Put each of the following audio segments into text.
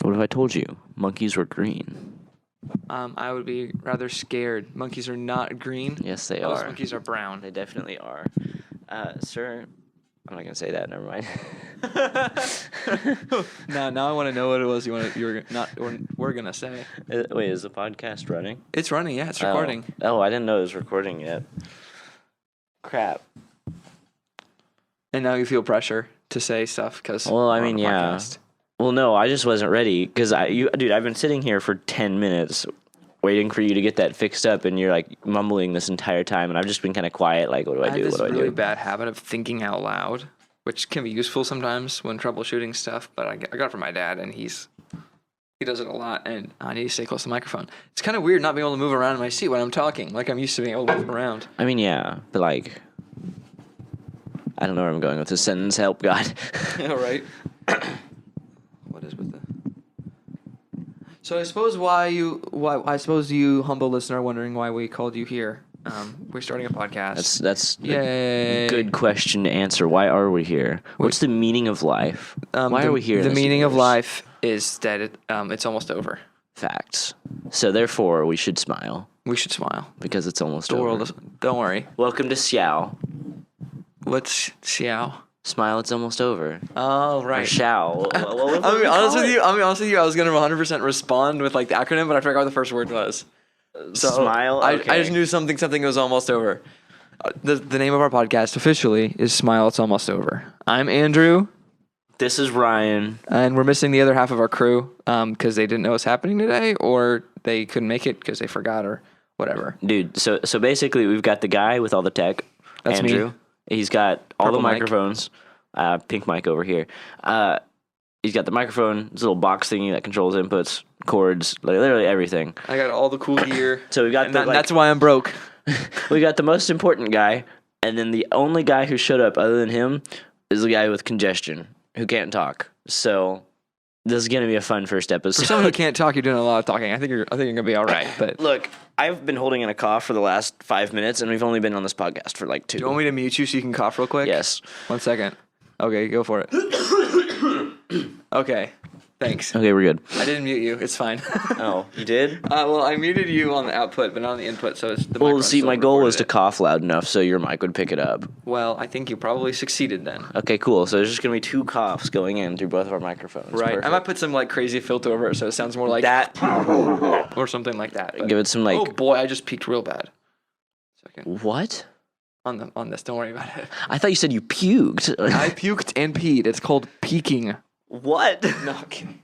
What if I told you monkeys were green? I would be rather scared. Monkeys are not green. Yes, they Most are. monkeys are brown. They definitely are. Sir, I'm not gonna say that. Never mind. Now I want to know what it was we're gonna say. Wait, is the podcast running? It's running. Yeah, it's recording. Oh, I didn't know it was recording yet. Crap. And now you feel pressure to say stuff because. Well, I mean, yeah. Well, no, I just wasn't ready because dude, I've been sitting here for 10 minutes waiting for you to get that fixed up, and you're like mumbling this entire time, and I've just been kind of quiet. Like, what do I do? What do I do? I have do? this really bad habit of thinking out loud, which can be useful sometimes when troubleshooting stuff. But I got it from my dad, and he does it a lot, and I need to stay close to the microphone. It's kind of weird not being able to move around in my seat when I'm talking, like I'm used to being able to move around. I mean, yeah, but like, I don't know where I'm going with this sentence. Help, God. All right. What is with the? So I suppose I suppose you humble listener are wondering why we called you here. We're starting a podcast. That's Yay. a good question to answer. Why are we here? What's the meaning of life? Why are we here? The meaning of life is that it's almost over. Facts. So therefore, we should smile We should smile. because it's almost The over. world is. Don't worry. Welcome to Xiao. What's Xiao? Smile, it's almost over. Oh, Or right. Xiao. I'll be honest with you. I was gonna 100% respond with like the acronym, but I forgot what the first word was. So Smile. I Okay. just knew something was almost over. The name of our podcast officially is Smile, It's Almost Over. I'm Andrew, This is Ryan. and we're missing the other half of our crew because they didn't know what's happening today, or they couldn't make it because they forgot or whatever. Dude, so basically we've got the guy with all the tech. That's me. Andrew. He's got all Purple the mic. microphones. Pink mic over here. He's got the microphone, this little box thingy that controls inputs, cords, literally everything. I got all the cool gear. So we got And that's why I'm broke. we got the most important guy, and then the only guy who showed up other than him is the guy with congestion who can't talk. So this is gonna be a fun first episode. For someone who can't talk, you're doing a lot of talking. I think you're gonna be all right. But Look, I've been holding in a cough for the last 5 minutes, and we've only been on this podcast for like 2. do you want me to mute you so you can cough real quick? Yes. 1 second. Okay, go for it. Okay, thanks. Okay, we're good. I didn't mute you. It's fine. Oh, you did? Well, I muted you on the output, but not on the input, so it's the Well, microphone see, still my goal was to recorded cough loud enough so your mic would pick it up. it. Well, I think you probably succeeded then. Okay, cool. So there's just gonna be 2 coughs going in through both of our microphones. Right. Perfect. I might put some like crazy filter over it so it sounds more like that. or something like that. But, Give it some like. oh boy, I just peaked real bad. Second What? on this. Don't worry about it. I thought you said you puked. I puked and peed. It's called peaking. What? No, I'm kidding.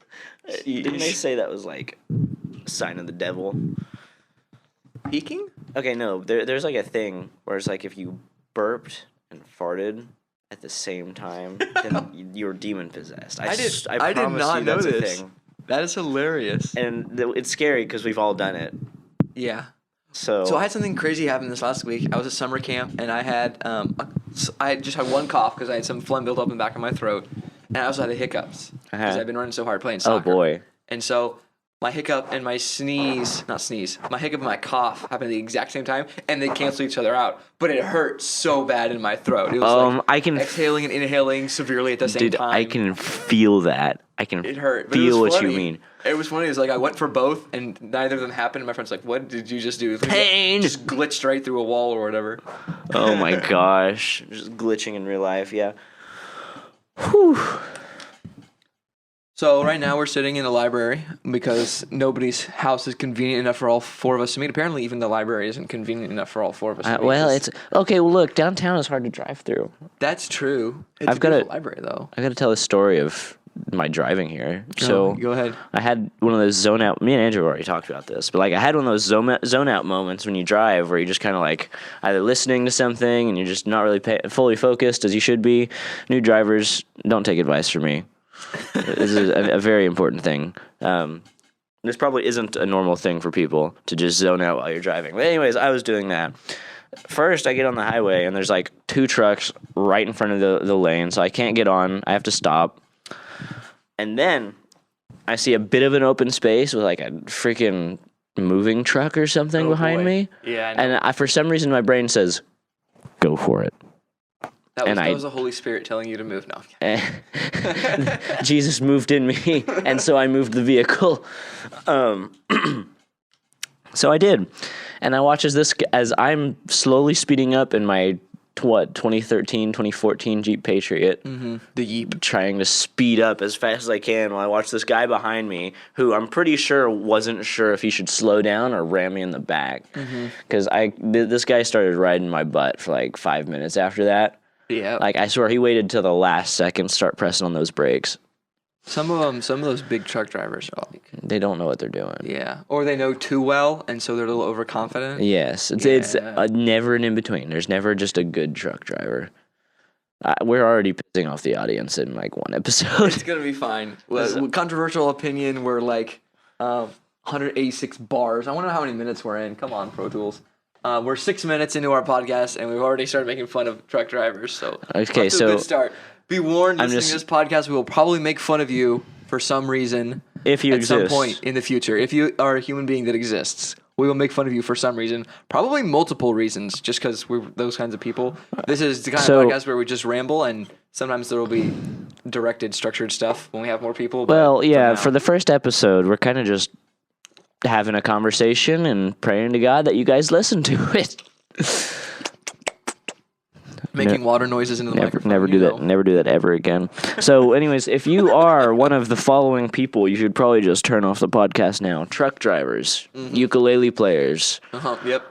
Didn't they say that was like a sign of the devil? Peaking? Okay, no. There's like a thing where it's like if you burped and farted at the same time, then you were demon possessed. I did promise not you know that's a this. thing. That is hilarious. And it's scary because we've all done it. Yeah. So So I had something crazy happen this last week. I was at summer camp and I had I just had one cough because I had some phlegm built up in the back of my throat, and I also had the hiccups because I've been running so hard playing soccer. Oh boy. And so my hiccup and my my hiccup and my cough happened at the exact same time, and they cancel each other out. But it hurt so bad in my throat. It was like I can exhaling and inhaling severely at the same dude, time. I can feel that. I can It hurt. But it feel was what funny. you mean. It was funny. It was like I went for both, and neither of them happened. And my friend's like, "What did you just do?" It was like, Pain. Just glitched right through a wall or whatever. Oh my gosh. Just glitching in real life, yeah. Whew. So right now we're sitting in a library because nobody's house is convenient enough for all 4 of us to meet. Apparently, even the library isn't convenient enough for all 4 of us to meet. Well, it's okay. Well, look, downtown is hard to drive through. That's true. It's I've a got beautiful a- library though. I got to tell a story of my driving here. So go ahead. I had one of those zone out. Me and Andrew already talked about this, but like I had one of those zone out moments when you drive, where you're just kind of like either listening to something and you're just not really fully focused as you should be. New drivers, don't take advice from me. This is a very important thing. This probably isn't a normal thing for people to just zone out while you're driving. But anyways, I was doing that. First, I get on the highway, and there's like 2 trucks right in front of the lane, so I can't get on. I have to stop. And then I see a bit of an open space with like a freaking moving truck or something behind boy. me. Yeah, I know. And for some reason, my brain says, go for it. That was the Holy Spirit telling you to move. No. Jesus moved in me, and so I moved the vehicle. So I did, and I watch as I'm slowly speeding up in my 2013, 2014 Jeep Patriot. Mm-hmm. The Jeep. Trying to speed up as fast as I can while I watch this guy behind me who I'm pretty sure wasn't sure if he should slow down or ram me in the back. Because this guy started riding my butt for like 5 minutes after that. Yeah. Like, I swear he waited till the last second to start pressing on those brakes. Some of those big truck drivers are like, They don't know what they're doing. yeah, or they know too well, and so they're a little overconfident. Yes, it's never an in-between. There's never just a good truck driver. We're already pissing off the audience in like one episode. It's gonna be fine. Controversial opinion. We're like 186 bars. I wonder how many minutes we're in. Come on, Pro Tools. We're 6 minutes into our podcast, and we've already started making fun of truck drivers. So okay, off to a good start. Be warned, listening to this podcast, we will probably make fun of you for some reason. If you exist. At some point in the future. If you are a human being that exists, we will make fun of you for some reason. Probably multiple reasons, just because we're those kinds of people. This is the kind of podcast where we just ramble, and sometimes there will be directed, structured stuff when we have more people. Well, yeah, for the first episode, we're kind of just having a conversation and praying to God that you guys listen to it. Making water noises into the microphone. Never do that. Never do that ever again. So, anyways, if you are one of the following people, you should probably just turn off the podcast now. Truck drivers, ukulele players, Yep.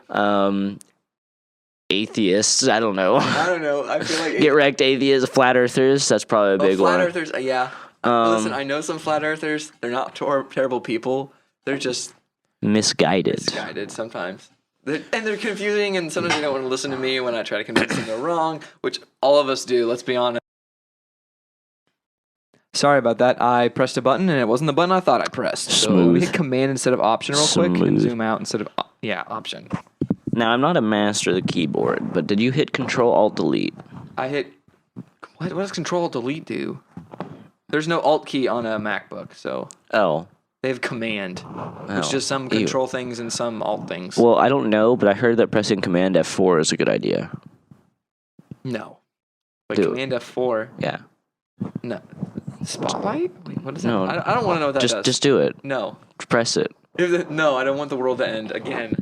Atheists. I don't know. I feel like Get wrecked atheists, flat earthers. That's probably a big one. Flat earthers, yeah. Listen, I know some flat earthers. They're not terrible people. They're just misguided sometimes. They're confusing, and sometimes they don't want to listen to me when I try to convince them they're wrong, which all of us do, let's be honest. Sorry about that. I pressed a button, and it wasn't the button I thought I pressed. So let me hit Command instead of Option real quick, and zoom out instead of, Option. Now, I'm not a master of the keyboard, but did you hit Control-Alt-Delete? I hit... What does Control-Delete do? There's no Alt key on a MacBook, so... Oh. They have Command, which is just some control things and some alt things. Well, I don't know, but I heard that pressing Command F4 is a good idea. No. Wait, Command F4? Yeah. No. Spotlight? Wait, what is that? No. I don't want to know what that does. Just do it. No. Press it. No, I don't want the world to end again.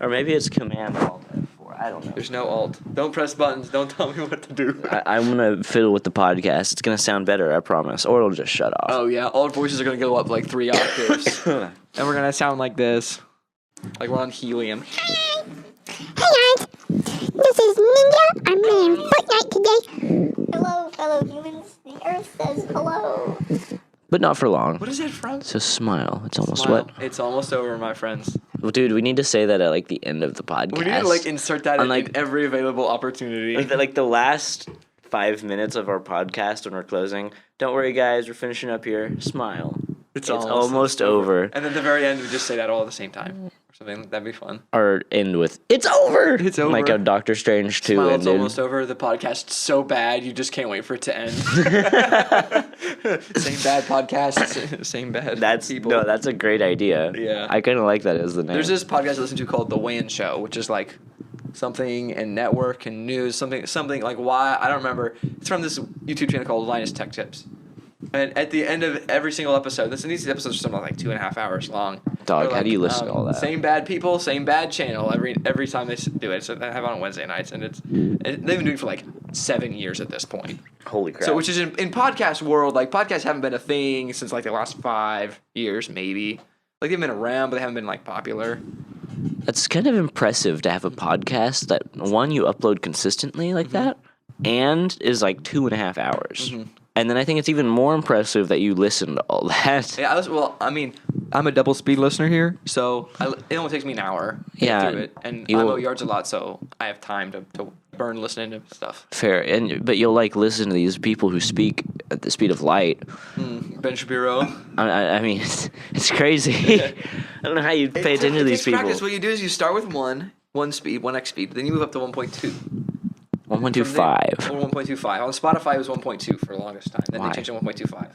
Or maybe it's Command Alt F4. I don't know. There's no Alt. Don't press buttons. Don't tell me what to do. I'm going to fiddle with the podcast. It's going to sound better, I promise. Or it'll just shut off. Oh, yeah. All voices are going to go up like 3 octaves. And we're going to sound like this. Like we're on helium. Hey guys, this is Ninja. I'm playing Fortnite today. Hello, fellow humans. The Earth says hello. But not for long. What is that from? It's a smile. It's almost Smile. what? It's almost over, my friends. Well, dude, we need to say that at like the end of the podcast. We need to insert that in every available opportunity. Like the last 5 minutes of our podcast when we're closing. Don't worry, guys. We're finishing up here. Smile. It's almost over. And then at the very end, we just say that all at the same time. Or something. That'd be fun. Or end with, it's over! It's over. Like a Doctor Strange 2 ended. It's almost over. The podcast's so bad, you just can't wait for it to end. Same bad podcast, same bad people. No, that's a great idea. Yeah. I kind of like that as the name. There's this podcast I listen to called The Wan Show, which is like something and network and news, something like why, I don't remember. It's from this YouTube channel called Linus Tech Tips. And at the end of every single episode, these episodes are something like 2.5 hours long. Dog, how do you listen to all that? Same bad people, same bad channel every time they do it. So they have it on Wednesday nights, and they've been doing it for like 7 years at this point. Holy crap! So which is in podcast world, like podcasts haven't been a thing since like the last 5 years, maybe. Like they've been around, but they haven't been like popular. That's kind of impressive to have a podcast that one you upload consistently like that, and is like 2.5 hours. And then I think it's even more impressive that you listen to all that. Yeah, I'm a double speed listener here, so it only takes me an hour to get through it. And I mow yards a lot, so I have time to burn listening to stuff. Fair, but you'll listen to these people who speak at the speed of light. Ben Shapiro. I mean, it's crazy. I don't know how you pay attention to these people. Practice. What you do is you start with 1x speed, then you move up to 1.2. 1.25. Or 1.25. On Spotify, it was 1.2 for the longest time. Then they changed to 1.25.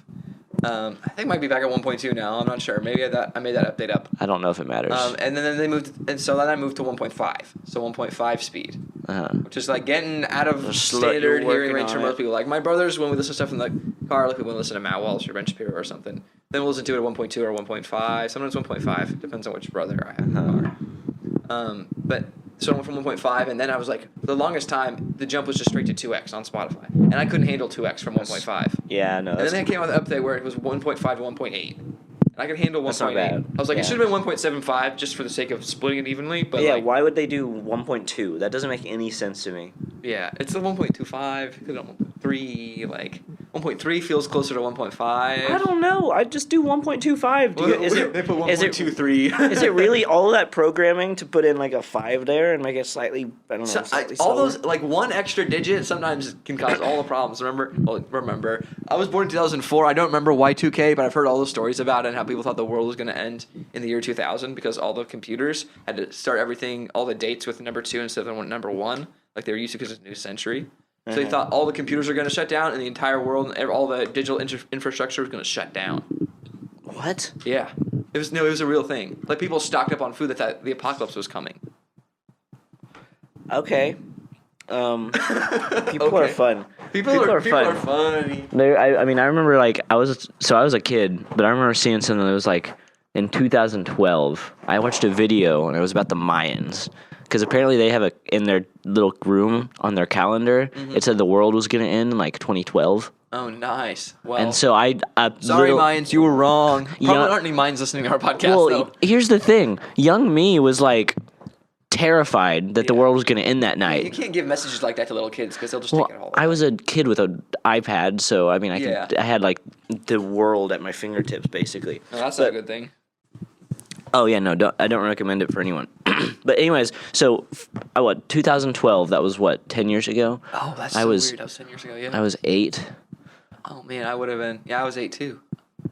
I think it might be back at 1.2 now. I'm not sure. Maybe I made that update up. I don't know if it matters. And then they moved, and so then I moved to 1.5. So 1.5 speed. which is like getting out of slow- standard you're hearing working range on for most it. people. Like my brothers, when we listen to stuff in the car, like we want to listen to Matt Walsh or Ben Shapiro or something. Then we'll listen to it at 1.2 or 1.5. Sometimes 1.5. Depends on which brother I have in the car. But so I went from 1.5, and then I was like, for the longest time, the jump was just straight to 2x on Spotify, and I couldn't handle 2x from 1.5. Yeah, no. And That's, then they came out with an update where it was 1.5 to 1.8. And I could handle 1.8. That's not bad. I was like, Yeah. it should have been 1.75 just for the sake of splitting it evenly. But yeah, like, why would they do 1.2? That doesn't make any sense to me. yeah, it's the 1.25, 1.3, like 1.3 feels closer to 1.5. I don't know. I just do 1.25. They put is it 1.23. is it really all that programming to put in like a 5 there and make it slightly, I don't know, So, slightly all slower? those like one extra digit sometimes can cause all the problems. Remember, I was born in 2004. I don't remember Y2K, but I've heard all the stories about it and how people thought the world was going to end in the year 2000 because all the computers had to start everything, all the dates with number 2 instead of number 1, like they were used to because it's a new century. So they thought all the computers are going to shut down and the entire world and all the digital infrastructure was going to shut down. What? Yeah, it was a real thing. Like people stocked up on food that thought the apocalypse was coming. Okay. People are Okay. fun. People are funny. I mean, I remember like I was a kid, but I remember seeing something that was like in 2012. I watched a video and it was about the Mayans because apparently they have in their little room on their calendar. It said the world was gonna end in like 2012. Oh, nice. Well, And so sorry, Mayans, you were wrong. Probably Yeah. aren't any Mayans listening to our podcast, Well, though. here's the thing. Young me was like terrified that the Yeah. world was gonna end that You night. can't give messages like that to little kids because they'll just Well, take it all. I was a kid with an iPad, so I mean, Yeah. I had like the world at my fingertips, basically. No, that's not a good thing. Oh yeah, no, I don't recommend it for anyone. But anyways, so 2012? That was what, 10 years ago? Oh, that's I so was- weird. That was 10 years ago, yeah. I was 8. Oh, man, I would have been. Yeah, I was 8, too.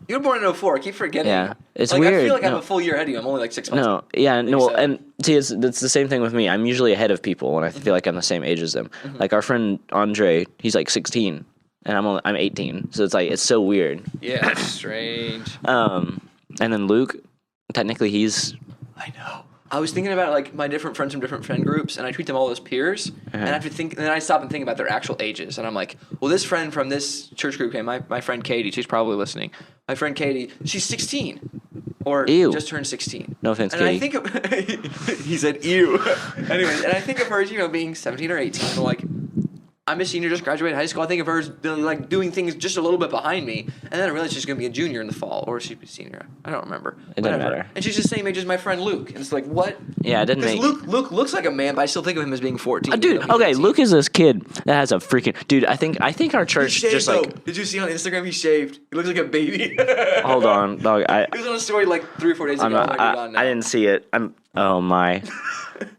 You were born in 04. I keep forgetting. Yeah, it's I weird. feel like I'm No. a full year ahead of you. I'm only like 6 months. No, yeah, no, so. and see, it's the same thing with me. I'm usually ahead of people, and I feel like I'm the same age as them. Like our friend Andre, he's like 16, and I'm 18, so it's so weird. Yeah, it's strange. And then Luke, technically he's I know. I was thinking about like my different friends from different friend groups, and I treat them all as peers. And I have to think. And then I stop and think about their actual ages, and I'm like, well, this friend from this church group came. My friend Katie, she's probably listening. My friend Katie, she's 16, or Ew. just turned 16. No offense, and Katie. I think of, he said ew. Anyways, and I think of her, being 17 or 18. And like, I'm a senior, just graduated high school. I think of her as like doing things just a little bit behind me, and then I realized she's gonna be a junior in the fall, or she'd be a senior. I don't remember. It doesn't Whatever. matter. And she's the same age as my friend Luke, and it's like what? yeah, it didn't Because make. Luke looks like a man, but I still think of him as being 14. Dude, even though he's okay, 18. Luke is this kid that has a freaking dude. I think our He church shaved, just like. though. Did you see on Instagram he shaved? He looks like a baby. Hold on, dog. He was on a story like 3 or 4 days ago. I'm not, I'm like, "You're gone now." I didn't see it. Oh my.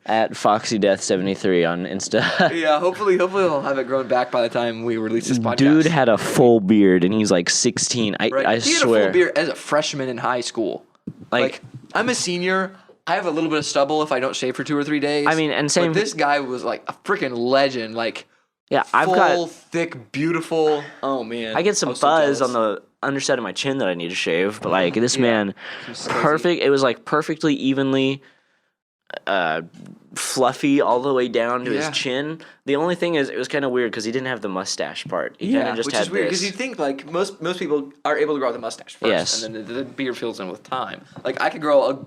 At FoxyDeath73 on Insta. Yeah, hopefully he'll have it grown back by the time we release this podcast. Dude had a full beard and he's like 16. Right. I he had a swear. full beard as a freshman in high school. Like I'm a senior. I have a little bit of stubble if I don't shave for 2 or 3 days. I mean, and same- But this guy was like a freaking legend. Like yeah, I've full, got. thick, beautiful. Oh man. I get some was so fuzz jealous. on the underside of my chin that I need to shave, but like this Yeah. man, It's crazy. perfect. It was like perfectly evenly fluffy all the way down to Yeah. his chin. The only thing is, it was kind of weird because he didn't have the mustache part. He kind Yeah, of just which had is weird because this. you think like most people are able to grow out the mustache first, Yes. and then the beard fills in with time. Like I could grow a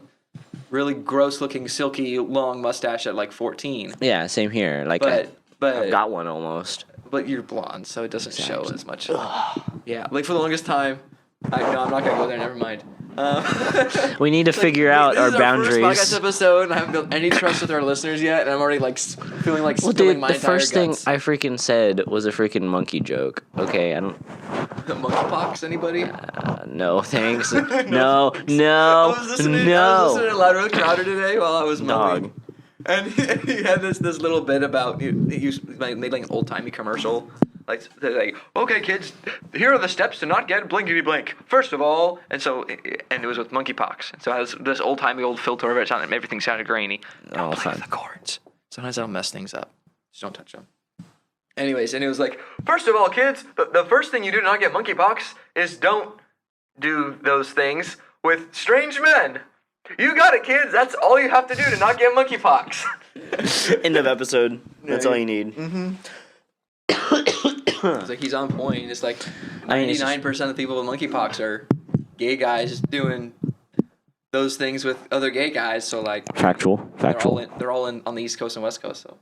really gross looking silky long mustache at like 14, Yeah, same here. Like but I've got one almost. but you're blonde, so it doesn't show as much. Yeah, like for the longest time. No, I'm not gonna go there. Never mind. We need to figure out this our is our first podcast boundaries. episode, and I haven't built any trust with our listeners yet, and I'm already like feeling like Well, spilling dude, my the entire first thing guts. I freaking said was a freaking monkey joke. Okay, I don't. Monkeypox. Anybody? No, thanks. no, I no, was listening to no. Loud Road Crowder today while I was mowing. Dog. And he had this little bit about he made like an old timey commercial. Like, okay, kids, here are the steps to not get blinkety blink. First of all, and it was with monkeypox. And so I was this old timey old filter over it, sounded everything sounded grainy. Don't play fun. with the chords. Sometimes that'll mess things up. Just don't touch them. Anyways, and it was like, first of all, kids, the first thing you do to not get monkeypox is don't do those things with strange men. You got it, kids. That's all you have to do to not get monkeypox. End of episode. That's all you need. It's like he's on point. It's like I mean, it's just- 99% of people with monkeypox are gay guys doing those things with other gay guys. So like Factual. they're all in on the East Coast and West Coast. So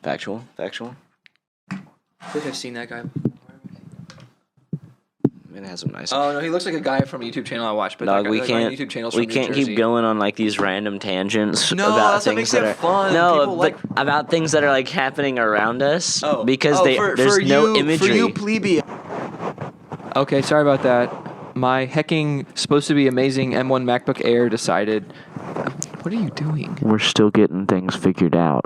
Factual. I think I've seen that guy. It has some nice. Oh no, he looks like a guy from a YouTube channel I watch. But Dog, that we guy, can't. YouTube channels We from New can't Jersey. keep going on like these random tangents No, about that's what things makes that it are fun. no, People but like- about things that are like happening around us. Oh, because there's no imagery. For you plebeian. Okay, sorry about that. My hecking supposed to be amazing M1 MacBook Air decided. What are you doing? We're still getting things figured out.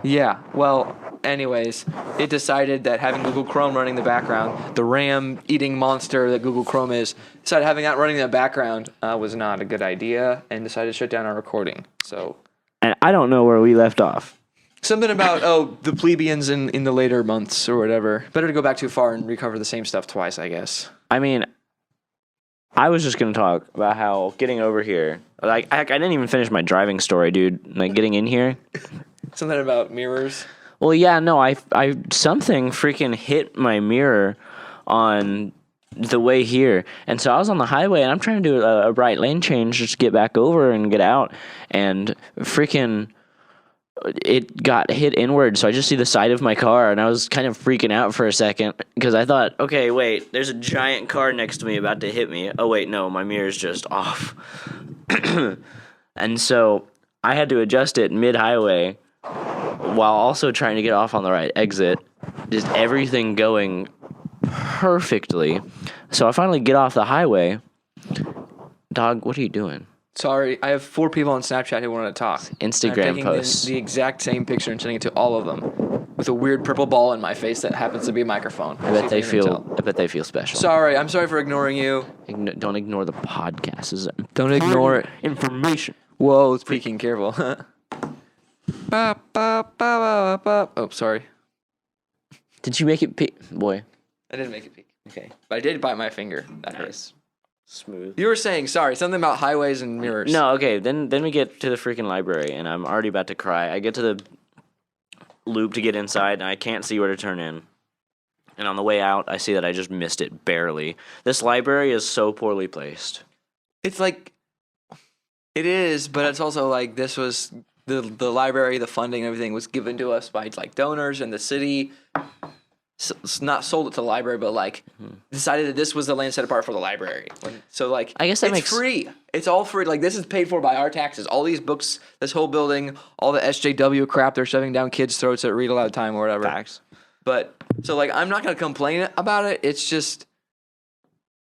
Yeah, well, anyways, it decided that having Google Chrome running in the background, the RAM eating monster that Google Chrome is, decided having that running in the background was not a good idea and decided to shut down our recording. So, And I don't know where we left off. something about, the plebeians in the later months or whatever. Better to go back too far and recover the same stuff twice, I guess. I mean, I was just gonna talk about how getting over here. Like I didn't even finish my driving story, dude. Like getting in here. Something about mirrors. Well, yeah, no, I something freaking hit my mirror on the way here, and so I was on the highway and I'm trying to do a right lane change just to get back over and get out, and freaking it got hit inward, so I just see the side of my car, and I was kind of freaking out for a second because I thought, okay, wait, there's a giant car next to me about to hit me. Oh wait, no, my mirror's just off, and so I had to adjust it mid-highway while also trying to get off on the right exit. Just everything going perfectly. So I finally get off the highway. Dog, what are you doing? Sorry, I have 4 people on Snapchat who want to talk. Instagram I'm taking posts. the exact same picture and sending it to all of them with a weird purple ball in my face that happens to be a microphone. I bet they feel special. Sorry, I'm sorry for ignoring you. Don't ignore the podcast. This is Don't ignore it. information. Whoa, speaking careful. Oh, sorry. Did you make it peak? Boy. I didn't make it peak. Okay. But I did bite my finger. That hurt. Nice. Smooth. You were saying, sorry, something about highways and mirrors. No, okay. Then we get to the freaking library, and I'm already about to cry. I get to the loop to get inside, and I can't see where to turn in. And on the way out, I see that I just missed it barely. This library is so poorly placed. It's like, it is, but it's also like this was, the library, the funding, everything was given to us by like donors and the city. So it's not sold it to the library, but like decided that this was the land set apart for the library. So like, I guess that it's makes- free. It's all free. Like this is paid for by our taxes. All these books, this whole building, all the SJW crap they're shoving down kids' throats at Read Aloud Time or whatever. Facts. But so like, I'm not gonna complain about it. It's just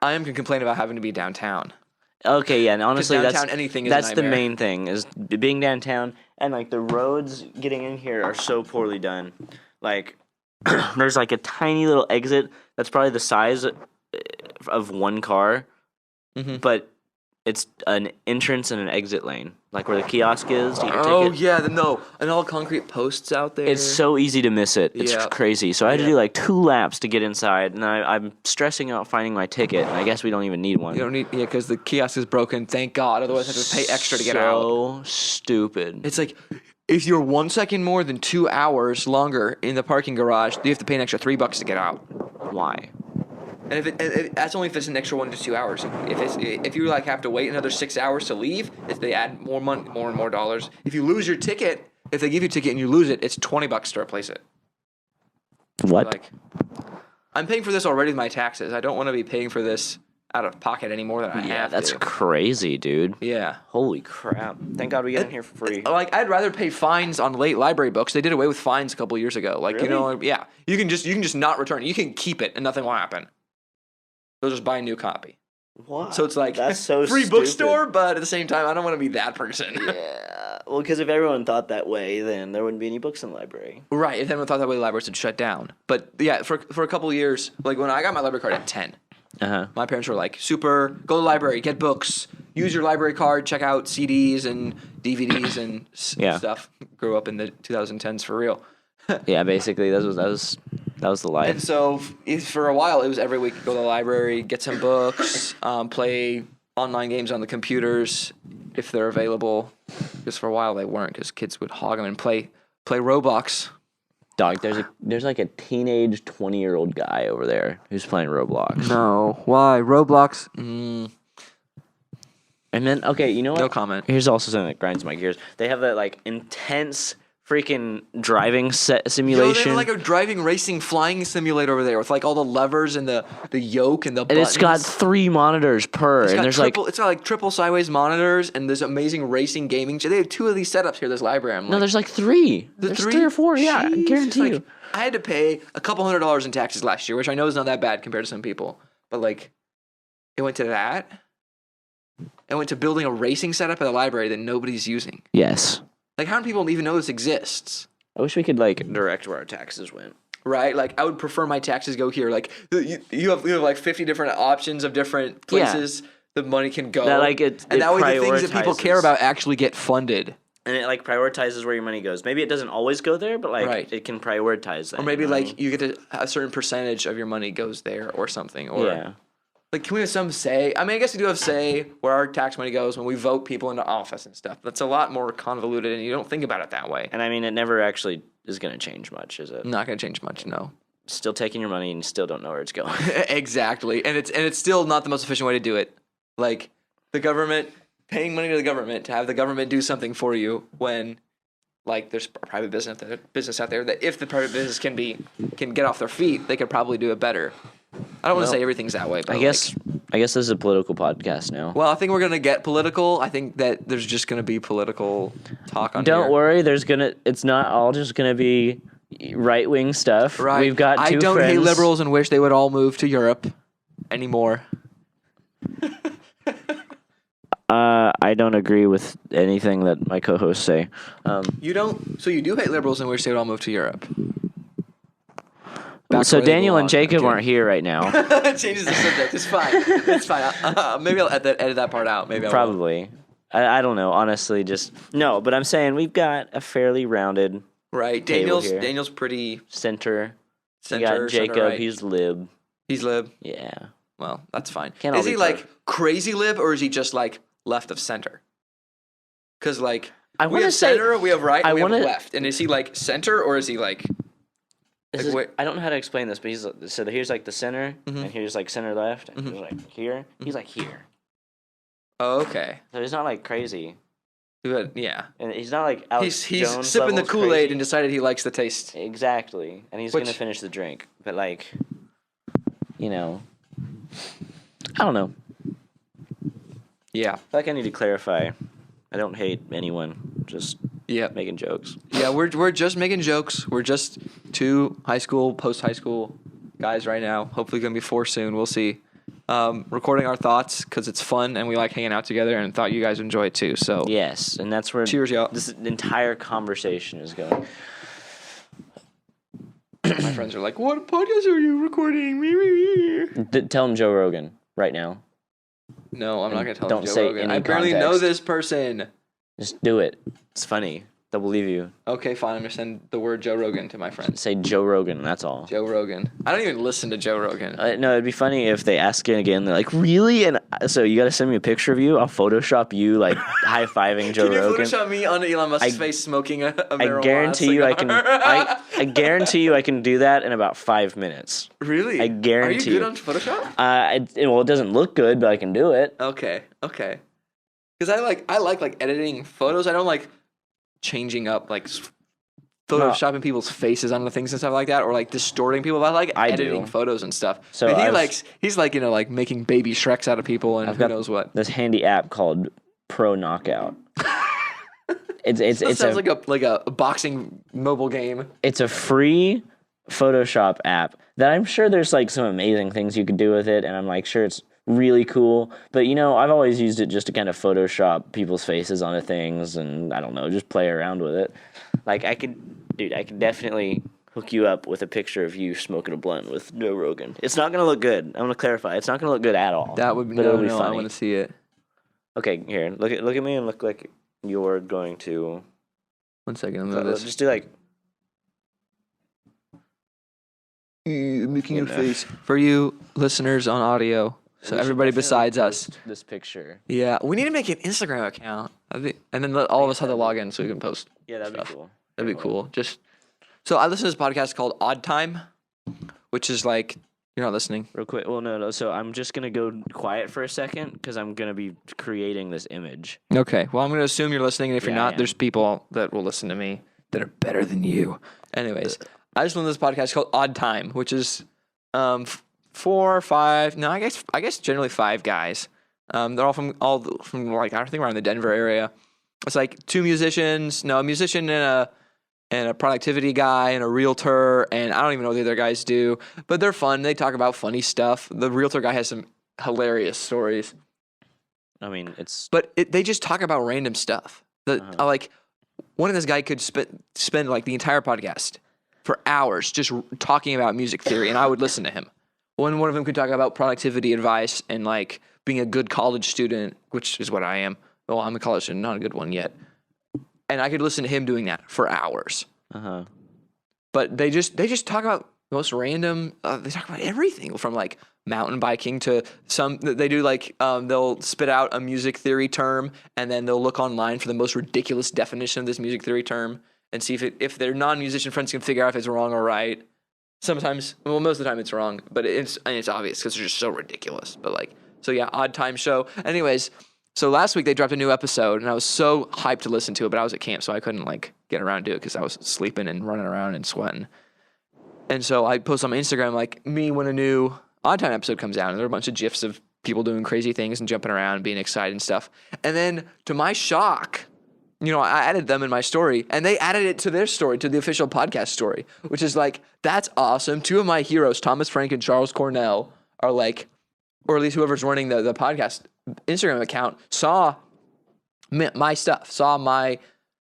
I am gonna complain about having to be downtown. Okay, yeah, and honestly, downtown, anything is a that's the nightmare. main thing is being downtown, and like the roads getting in here are so poorly done. Like, there's like a tiny little exit that's probably the size of one car, Mhm. but it's an entrance and an exit lane, like where the kiosk is to get your Oh ticket. yeah, no, and all concrete posts out there. It's so easy to miss it. It's Yeah. crazy. So I had to Yeah. do like 2 laps to get inside, and I'm stressing out finding my ticket. And I guess we don't even need one. You don't need because the kiosk is broken. Thank God. Otherwise, I have to pay extra to get out. So stupid. It's like if you're 1 second more than 2 hours longer in the parking garage, you have to pay an extra $3 to get out. Why? And if that's only if it's an extra 1 to 2 hours. If you like have to wait another 6 hours to leave, if they add more money, more and more dollars. If you lose your ticket, if they give you a ticket and you lose it, it's $20 to replace it. What? Like, I'm paying for this already with my taxes. I don't want to be paying for this out of pocket any more than I Yeah, have that's to. crazy, dude. Yeah. Holy crap. Thank God we get in here for free. Like I'd rather pay fines on late library books. They did away with fines a couple years ago. Like you know, yeah, you can just not return it. You can keep it and nothing will happen. They'll just buy a new copy. What? So it's like That's so free stupid. bookstore, but at the same time, I don't want to be that person. Yeah. Well, because if everyone thought that way, then there wouldn't be any books in the library. Right. If anyone thought that way, the libraries would shut down. But yeah, for a couple of years, like when I got my library card at 10, Uh-huh. my parents were like, super, go to the library, get books, use your library card, check out CDs and DVDs and Yeah. stuff. Grew up in the 2010s for real. Yeah, basically, that was the life. And so for a while, it was every week go to the library, get some books, play online games on the computers, if they're available. Because for a while they weren't, because kids would hog them and play Roblox. Dog, there's like a teenage 20-year-old guy over there who's playing Roblox. No, why Roblox? And then, okay, you know what? No comment. Here's also something that grinds my gears. They have that like intense freaking driving simulation. Yo, they have like a driving, racing, flying simulator over there with like all the levers and the yoke and the and buttons. it's got 3 monitors per, and there's it's got like triple sideways monitors and there's amazing racing gaming. They have 2 of these setups here. This library. I'm no, there's like 3. There's 3 or 4. Yeah, I Jeez, guarantee it's you. like, I had to pay a couple $100 in taxes last year, which I know is not that bad compared to some people. But like, it went to that. It went to building a racing setup at a library that nobody's using. Yes. Like, how do people even know this exists? I wish we could like direct where our taxes went. Right? Like, I would prefer my taxes go here. Like, you have like 50 different options of different places the money can go. That, like, and that way the things that people care prioritizes. about actually get funded. And it like prioritizes where your money goes. Maybe it doesn't always go there, but like Right. it can prioritize that. Or maybe you know? like you get a certain percentage of your money goes there or something. Or Yeah. like, can we have some say? I mean, I guess we do have say where our tax money goes when we vote people into office and stuff. That's a lot more convoluted, and you don't think about it that way. And I mean, it never actually is going to change much, is it? Not going to change much, no. Still taking your money and you still don't know where it's going. Exactly, and it's still not the most efficient way to do it. Like, the government paying money to the government to have the government do something for you when, like, there's a private business out there that if the private business can get off their feet, they could probably do it better. I don't want to say everything's that way, but I guess this is a political podcast now. Well, I think we're gonna get political. I think that there's just gonna be political talk on Don't here. worry, it's not all just going to be right-wing stuff. Right. We've got 2 I don't friends. hate liberals and wish they would all move to Europe anymore. I don't agree with anything that my co-hosts say. You don't. So you do hate liberals and wish they would all move to Europe. So where they Daniel and belong. Jacob Okay. aren't here right now. It changes the subject. It's fine. It's fine. Maybe I'll edit that part out. Maybe I won't. Probably. I don't know. Honestly, no. But I'm saying we've got a fairly rounded Right. Table here. Daniel's pretty center. center. You got Jacob. Center right. He's lib. He's lib. Yeah. Well, that's fine. Can't all Is he be like perfect. crazy lib or is he just like left of center? Because like I we wanna have say- center, we have right, I and we have wanna- left. And is he like center or is he like? This Like, is, wait. I don't know how to explain this, but so here's like the center, Mm-hmm. and here's like center left, and here's like here. He's like here. Oh, okay. So he's not like crazy, Good. Yeah. and he's not like Alex He's Jones sipping the levels Kool-Aid crazy. and decided he likes the taste. Exactly, and he's Which- gonna finish the drink. But like, you know, I don't know. Yeah. I feel like I need to clarify. I don't hate anyone. Just Yeah. making jokes. Yeah. We're just making jokes. We're just 2 high school, post high school guys right now. Hopefully gonna be 4 soon. We'll see. Recording our thoughts because it's fun and we like hanging out together and thought you guys enjoy it too. So Yes, and that's where Cheers, y'all. this entire conversation is going. my friends are like, "What podcast are you recording?" Tell him Joe Rogan right now. No, I'm not gonna tell Don't him Joe say Rogan. any I barely know context. this person. Just do it. It's funny. They'll believe you. Okay, fine. I'm gonna send the word Joe Rogan to my friends. Say Joe Rogan. That's all. Joe Rogan. I don't even listen to Joe Rogan. No, it'd be funny if they ask it again. They're like, "Really?" And so you got to send me a picture of you. I'll Photoshop you like high fiving Joe Can you Rogan. Photoshop me on Elon Musk's face smoking a marijuana I guarantee you, I can. cigar? I guarantee you, I can do that in about 5 minutes. Really? I guarantee Are you you. good on Photoshop? It doesn't look good, but I can do it. Okay. Because I like editing photos. I don't like changing up like photoshopping people's faces onto things and stuff like that, or like distorting people. I like I editing do. photos and stuff. So But I've- he's like like making baby Shreks out of people and I've who got knows what. this handy app called Pro Knockout. It's That sounds like a boxing mobile game. it's a free Photoshop app that I'm sure there's like some amazing things you could do with it, and I'm like sure it's really cool. But you know, I've always used it just to kind of Photoshop people's faces onto things, and I don't know, just play around with it. Like I could definitely hook you up with a picture of you smoking a blunt with Joe Rogan. It's not gonna look good. I'm gonna clarify. It's not gonna look good at all. That would be but it'll be I funny. want to see it. Okay, here, look at me and look like you're going to. 1 second. I'm gonna Just do like. making You a know. face for you listeners on audio. So everybody besides us. This picture. Yeah, we need to make an Instagram account. And then let all of us have to log in so we can post. Yeah, that'd stuff. be cool. That'd be cool. So I listen to this podcast called Odd Time, which is like you're not listening. Real quick. Well, no. So I'm just gonna go quiet for a second because I'm gonna be creating this image. Okay. Well, I'm gonna assume you're listening, and if you're Yeah, I not, am. there's people that will listen to me that are better than you. Anyways, I just listen to this podcast called Odd Time, which is 4 or 5. No, I guess generally 5 guys. They're all from like I think around the Denver area. It's like 2 musicians, a musician and a productivity guy and a realtor, and I don't even know what the other guys do, but they're fun. They talk about funny stuff. The realtor guy has some hilarious stories, I mean, it's but they just talk about random stuff. Like one of this guy could spend like the entire podcast for hours just talking about music theory, and I would listen to him. One of them could talk about productivity advice and like being a good college student, which is what I am. Well, I'm a college student, not a good one yet. And I could listen to him doing that for hours. But they just talk about the most random. They talk about everything from like mountain biking to some. They do like they'll spit out a music theory term and then they'll look online for the most ridiculous definition of this music theory term and see if their non-musician friends can figure out if it's wrong or right. Sometimes, well, most of the time it's wrong, but it's obvious because they're just so ridiculous. But like, so yeah, Odd Time show. Anyways. So last week they dropped a new episode, and I was so hyped to listen to it, but I was at camp, so I couldn't like get around to it because I was sleeping and running around and sweating. And so I post on my Instagram like me when a new Odd Time episode comes out, and there are a bunch of gifs of people doing crazy things and jumping around and being excited and stuff. And then to my shock, I added them in my story, and they added it to their story, to the official podcast story, which is like, that's awesome. 2 of my heroes, Thomas Frank and Charles Cornell, are like, or at least whoever's running the podcast Instagram account saw my stuff, saw my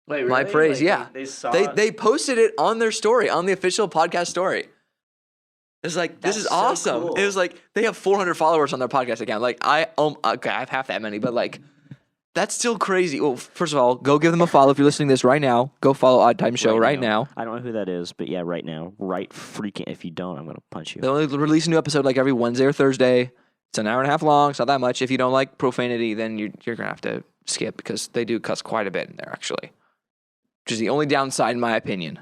my praise. Like, yeah, they posted it on their story, on the official podcast story. It's like, this is so awesome. cool. It was like they have 400 followers on their podcast account. Like I have half that many, but like that's still crazy. Well, first of all, go give them a follow if you're listening to this right now. Go follow Odd Time Show right now. I don't know who that is, but yeah, right now, right freaking. If you don't, I'm gonna punch you. They only release a new episode like every Wednesday or Thursday. It's an hour and a half long. It's not that much. If you don't like profanity, then you're going to have to skip because they do cuss quite a bit in there, actually. Which is the only downside, in my opinion.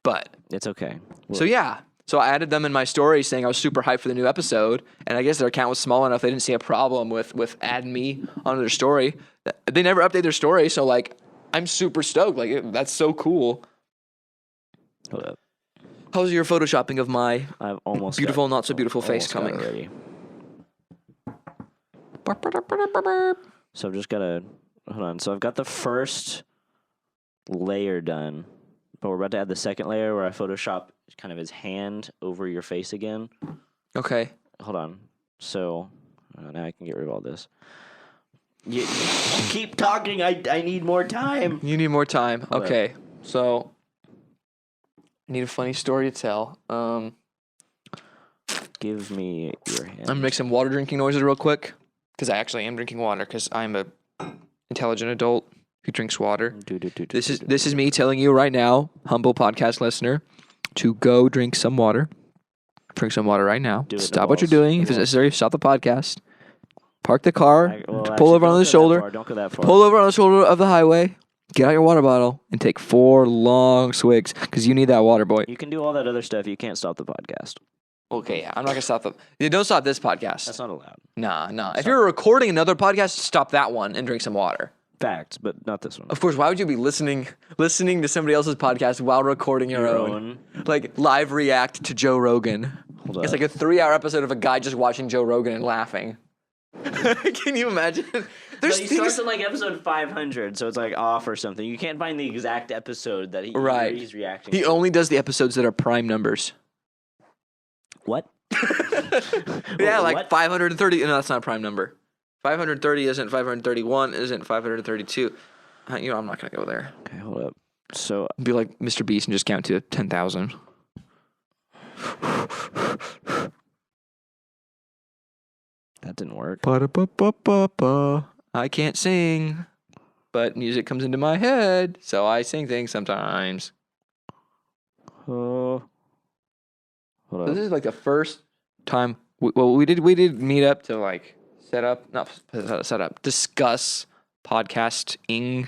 But. It's okay. So, yeah. So, I added them in my story saying I was super hyped for the new episode. And I guess their account was small enough. They didn't see a problem with adding me onto their story. They never update their story. So, like, I'm super stoked. Like, that's so cool. Hold up. How's your photoshopping of my I've almost beautiful, not so beautiful face almost got coming? it ready. So I've just got to hold on. So I've got the first layer done, but we're about to add the second layer where I Photoshop kind of his hand over your face again. Okay. Hold on. So now I can get rid of all this. You keep talking. I need more time. You need more time. Hold Okay. So I need a funny story to tell. Give me your hand. I'm gonna make some water drinking noises real quick because I actually am drinking water because I'm a intelligent adult who drinks water. This is me telling you right now, humble podcast listener, to go drink some water. Drink some water right now. Do it, Stop what you're Nibbles. doing. If it's necessary, stop the podcast. Park the car. Well, pull actually, over on don't the go that shoulder. far, Don't go that far. Pull over on the shoulder of the highway. Get out your water bottle and take 4 long swigs because you need that water, boy. You can do all that other stuff. You can't stop the podcast. Okay, yeah, I'm not gonna stop the. Yeah, don't stop this podcast. That's not allowed. Nah. If you're recording another podcast, stop that one and drink some water. Facts, but not this one. Of course, why would you be listening to somebody else's podcast while recording your own? Like live react to Joe Rogan. Hold It's up. like a 3-hour episode of a guy just watching Joe Rogan and laughing. Can you imagine? There's He things. starts in like episode 500, so it's like off or something. You can't find the exact episode that Right. he's reacting He to. only does the episodes that are prime numbers. What? Yeah, like What? 530. No, that's not a prime number. 530 isn't 531, isn't 532. I'm not gonna go there. Okay, hold up. So Be like Mr. Beast and just count to 10,000. that didn't work. Ba-da-ba-ba-ba-ba. I can't sing, but music comes into my head, so I sing things sometimes. Hold This up. is like the first time. we did meet up to like discuss podcasting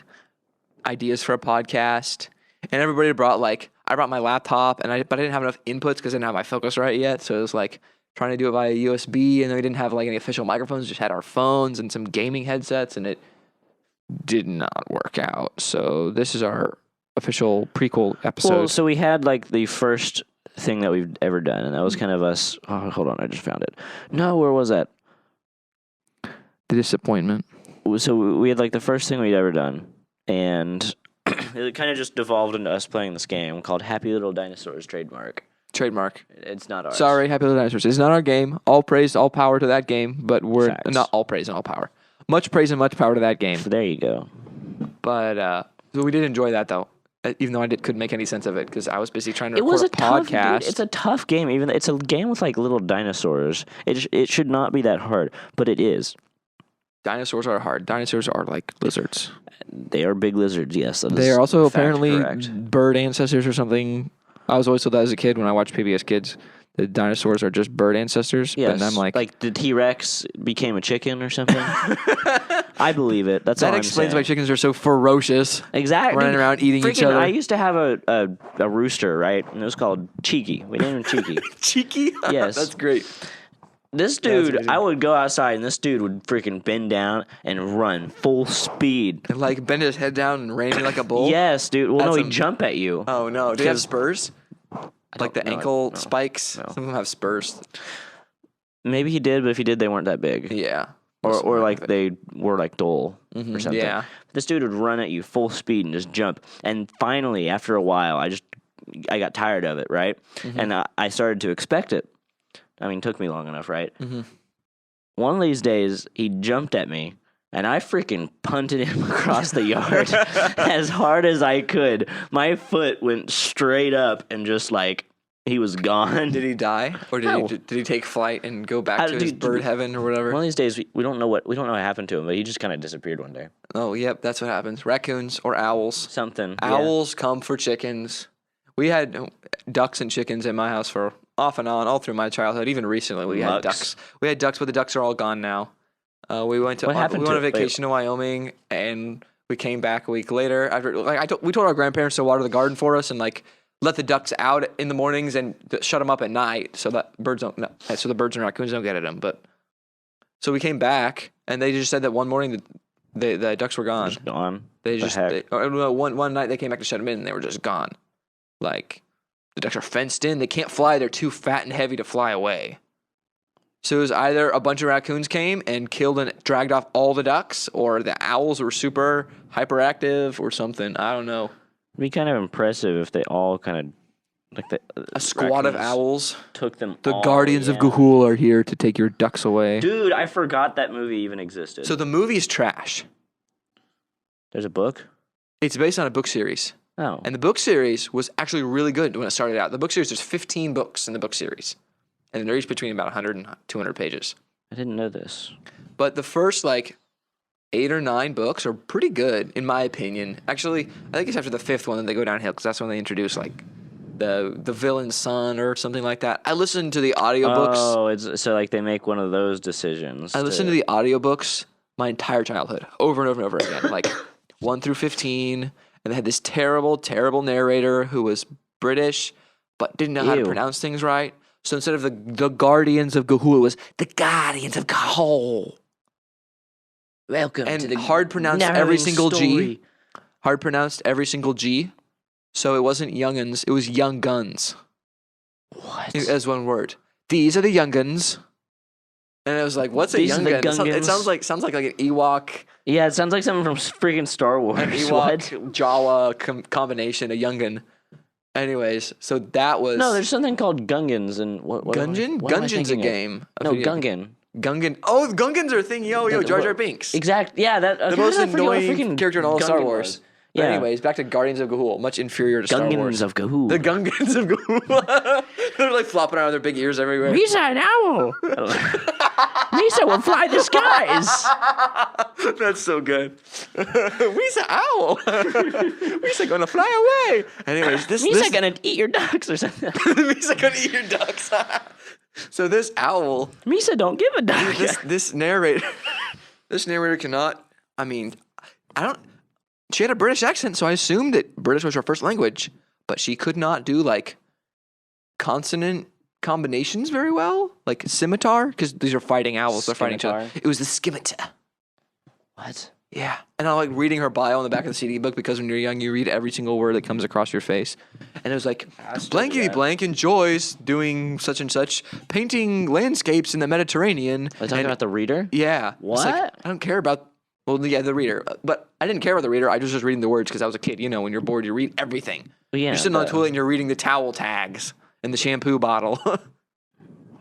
ideas for a podcast, and everybody brought I brought my laptop, but I didn't have enough inputs because I didn't have my focus right yet, so it was like trying to do it via USB, and then we didn't have like any official microphones, just had our phones and some gaming headsets, and it did not work out. So this is our official prequel episode. Well, so we had like the first thing that we've ever done, and that was kind of us. Oh, hold on, I just found it. No, where was that? The disappointment. So we had like the first thing we'd ever done, and it kind of just devolved into us playing this game called Happy Little Dinosaurs Trademark. It's not ours. Sorry, Happy Little Dinosaurs. It's not our game. All praise, all power to that game, but we're Facts. not all praise and all power. Much praise and much power to that game. There you go. But so we did enjoy that though, even though I couldn't make any sense of it because I was busy trying to It record was a a tough, podcast. dude, it's a tough game. Even it's a game with like little dinosaurs. It should not be that hard, but it is. Dinosaurs are hard. Dinosaurs are like lizards. They are big lizards. Yes, that They is are also fact apparently correct. bird ancestors or something. I was always told that as a kid when I watched PBS Kids. The dinosaurs are just bird ancestors. Yes, But I'm like the T-Rex became a chicken or something. I believe it. That's that all I'm explains why saying. chickens are so ferocious. Exactly. running around eating each Freaking- other. I used to have a rooster, right? And it was called Cheeky. We named him Cheeky. Cheeky? Yes. That's great. This That's dude, amazing. I would go outside and this dude would freaking bend down and run full speed. And like bend his head down and rein me like a bull. Yes, dude. Well, no, That's he'd a- jump at you. Oh no. Do you have spurs? Like the don't know. ankle No. spikes? No. Some of them have spurs. Maybe he did, but if he did, they weren't that big. Yeah. Or like they were like dull or something. yeah. This dude would run at you full speed and just jump. And finally, after a while, I got tired of it, right? And I started to expect it. I mean, it took me long enough, right? One of these days, he jumped at me, and I freaking punted him across the yard as hard as I could. My foot went straight up and just like he was gone. Did he die, or No. did he take flight and go back to his dude, bird heaven or whatever? One of these days, we don't know what happened to him, but he just kind of disappeared one day. Oh, yep, that's what happens. Raccoons or owls. Something. Owls come for chickens. We had ducks and chickens in my house for off and on all through my childhood. Even recently, we had Ducks. ducks. We had ducks, but the ducks are all gone now. We went What happened on to- a vacation to Wyoming, and we came back a week later. After we told our grandparents to water the garden for us and like let the ducks out in the mornings and shut them up at night so that so the birds and raccoons don't get at them. But so we came back, and they just said that one morning the ducks were gone. Just gone. They The just heck? one night they came back to shut them in, and they were just gone. Like the ducks are fenced in; they can't fly. They're too fat and heavy to fly away. So it was either a bunch of raccoons came and killed and dragged off all the ducks, or the owls were super hyperactive, or something. I don't know. It'd be kind of impressive if they all kind of like A squad of raccoons owls. took them. The all, guardians of yeah. Ga'Hoole are here to take your ducks away. Dude, I forgot that movie even existed. So the movie's trash. There's a book. It's based on a book series. Oh, And the book series was actually really good when it started out. The book series, there's 15 books in the book series. And they're each between about 100 and 200 pages. I didn't know this. But the first, 8 or 9 books are pretty good, in my opinion. Actually, I think it's after the 5th one that they go downhill, because that's when they introduce, the villain's son or something like that. I listened to the audiobooks. Oh, it's so like they make one of those decisions. I listened to the audiobooks my entire childhood, over and over and over again, 1 through 15. And they had this terrible, terrible narrator who was British, but didn't know how to Ew. pronounce things right. So instead of the Guardians of Ga'Hoole, it was the Guardians of Ga'Hoole. Welcome And to the hard pronounced every narrating single G. story. Hard pronounced every single G. So it wasn't young'uns, it was young guns. What? As one word. These are the young guns. And I was like, what's a These are young the gun? It Gungans. sounds like an Ewok, Yeah, it sounds like something from freaking Star Wars. an What? Ewok Jawa combination, a young gun. Anyways, so that was No, there's something called Gungans and what? Gungeon? what am I Gungeon's a thinking of? game. a No, video- Gungan. Gungan. Oh, the Gungans are a thing. Yo, Jar Jar Binks. Exact. Yeah, that The most annoying character in all of Star Wars. Yeah. Anyways, back to Guardians of Ga'Hoole. Much inferior to Star Wars. Gungans of Ga'Hoole. The Gungans of Ga'Hoole. They're flopping around with their big ears everywhere. Misa an owl. Misa will fly the skies. That's so good. Misa owl. Misa gonna fly away. Anyways, this Misa gonna eat your ducks or something. Misa gonna eat your ducks. So this owl, Misa don't give a duck. this narrator, this narrator cannot. I mean, I don't. She had a British accent, so I assumed that British was her first language, but she could not do like consonant combinations very well, like scimitar, because these are fighting owls. They're fighting each other. Scimitar? It was the scimitar. What? Yeah, and I like reading her bio on the back of the CD book because when you're young, you read every single word that comes across your face, and it was like still do blankety that. blank enjoys doing such and such, painting landscapes in the Mediterranean. Are you talking and- about the reader? Yeah. It's like, What? I don't care about. Well, yeah, the reader, but I didn't care about the reader. I was just reading the words because I was a kid. You know, when you're bored, you read everything. Well, yeah, You're sitting on the but- toilet and you're reading the towel tags and the shampoo bottle.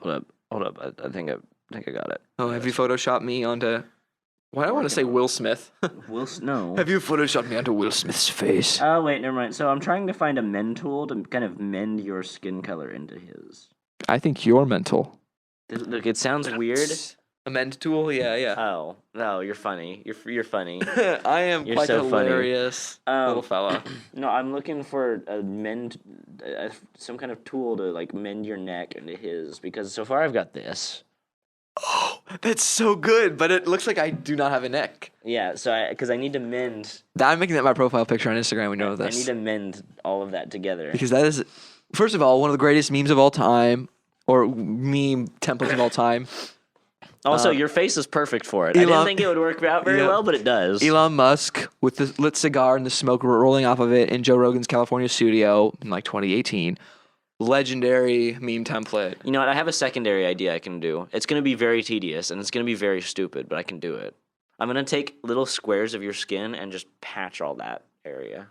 Hold up. I think I got it. Oh, have you photoshopped me onto? Why do I want to say Will Smith? No. Have you photoshopped me onto Will Smith's face? Oh wait, never mind. So I'm trying to find a mend tool to kind of mend your skin color into his. I think you're mental. Look, it sounds weird. Amend tool? Yeah, yeah. Oh no, you're funny. You're funny. I am You're quite so funny. hilarious little fella. No, I'm looking for some kind of tool to like mend your neck into his because so far I've got this. Oh, that's so good, but it looks like I do not have a neck. Yeah, so because I need to mend. I'm making that my profile picture on Instagram when you know I this. need to mend all of that together. Because that is, first of all, one of the greatest memes of all time, or meme templates of all time. Also, your face is perfect for it. I Elon- didn't think it would work out very Yeah. well, but it does. Elon Musk with the lit cigar and the smoke rolling off of it in Joe Rogan's California studio in like 2018. Legendary meme template. You know what? I have a secondary idea I can do. It's going to be very tedious and it's going to be very stupid, but I can do it. I'm going to take little squares of your skin and just patch all that area.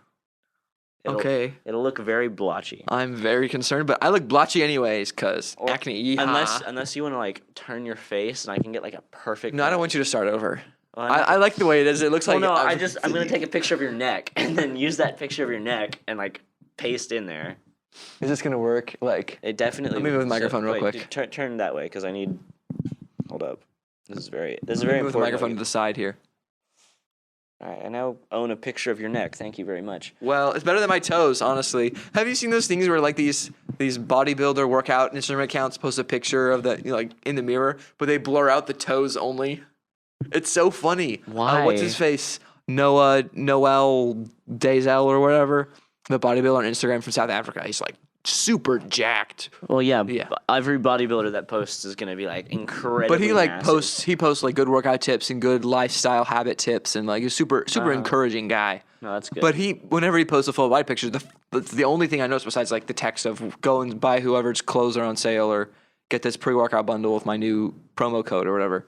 Okay. It'll look very blotchy. I'm very concerned, but I look blotchy anyways, cause Or- acne. Yeehaw. Unless you want to like turn your face and I can get like a perfect. No, I don't want you to start over. Well, I like the way it is. It looks Well, like. no, I'm gonna take a picture of your neck and then use that picture of your neck and like paste in there. Is this gonna work? Like. It definitely. Let me move the microphone real quick. Turn that way because I need. Hold up. This is very Move the important. microphone to the side here. All right, I now own a picture of your neck. Thank you very much. Well, it's better than my toes, honestly. Have you seen those things where like these bodybuilder workout Instagram accounts post a picture of the like in the mirror, but they blur out the toes only? It's so funny. Why? What's his face? Noel Dazel or whatever, the bodybuilder on Instagram from South Africa. He's like super jacked, Well, yeah. Yeah. Every bodybuilder that posts is gonna be like incredible. but he like posts like good workout tips and good lifestyle habit tips and like he's super encouraging guy. No, that's good. But whenever he posts a full body picture, that's the only thing I notice besides like the text of go and buy whoever's clothes are on sale or get this pre-workout bundle with my new promo code or whatever.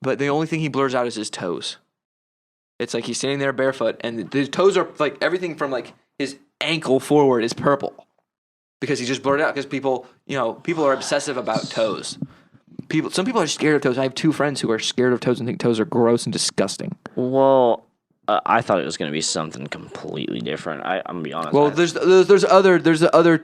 But the only thing he blurs out is his toes. It's like he's standing there barefoot and the toes are like everything from like his ankle forward is purple because he just blurred it out because people are obsessive about toes. Some people are scared of toes. I have two friends who are scared of toes and think toes are gross and disgusting. well, I thought it was gonna be something completely different. I'm gonna be honest. Well, there's the other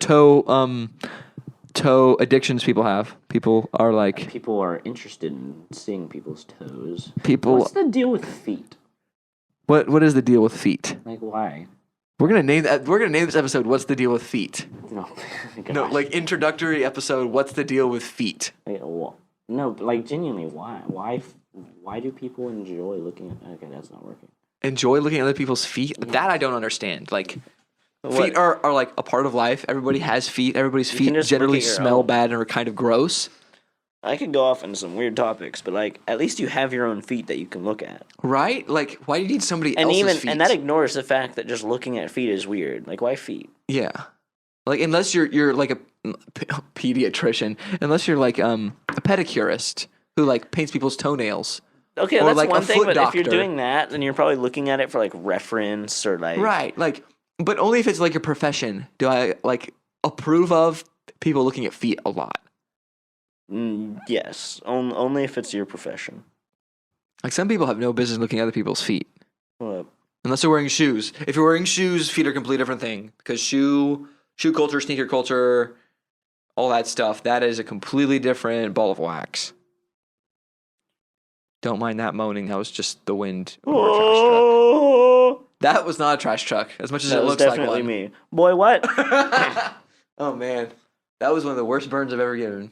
toe addictions people have. People are like people are interested in seeing people's toes. people. What's the deal with feet? What is the deal with feet? Like, why? We're gonna name this episode. What's the deal with feet? No, No, like introductory episode. What's the deal with feet? No, like genuinely, why? Why do people enjoy looking at? Okay, that's not working. Enjoy looking at other people's feet? That I don't understand. Like What? feet are like a part of life. Everybody has feet. Everybody's can feet just generally look at your smell own. bad and are kind of gross. I could go off into some weird topics, but like at least you have your own feet that you can look at. Right? Like, why do you need somebody And else's feet? and that ignores the fact that just looking at feet is weird. Like, why feet? Yeah. Like, unless you're like a pediatrician, unless you're like a pedicurist who like paints people's toenails. Okay, Or that's like a one thing. foot But if you're doctor. doing that, then you're probably looking at it for like reference or like. Right. Like, but only if it's like your profession do I like approve of people looking at feet a lot. Yes, only if it's your profession. Like, some people have no business looking at other people's feet. Well, Unless they're wearing shoes. If you're wearing shoes, feet are a completely different thing. Because shoe culture, sneaker culture, all that stuff, that is a completely different ball of wax. Don't mind that moaning. That was just the wind. Over a trash truck. oh, That was not a trash truck, as much as that it was looks like definitely one. me. Boy, what? Oh man. That was one of the worst burns I've ever given.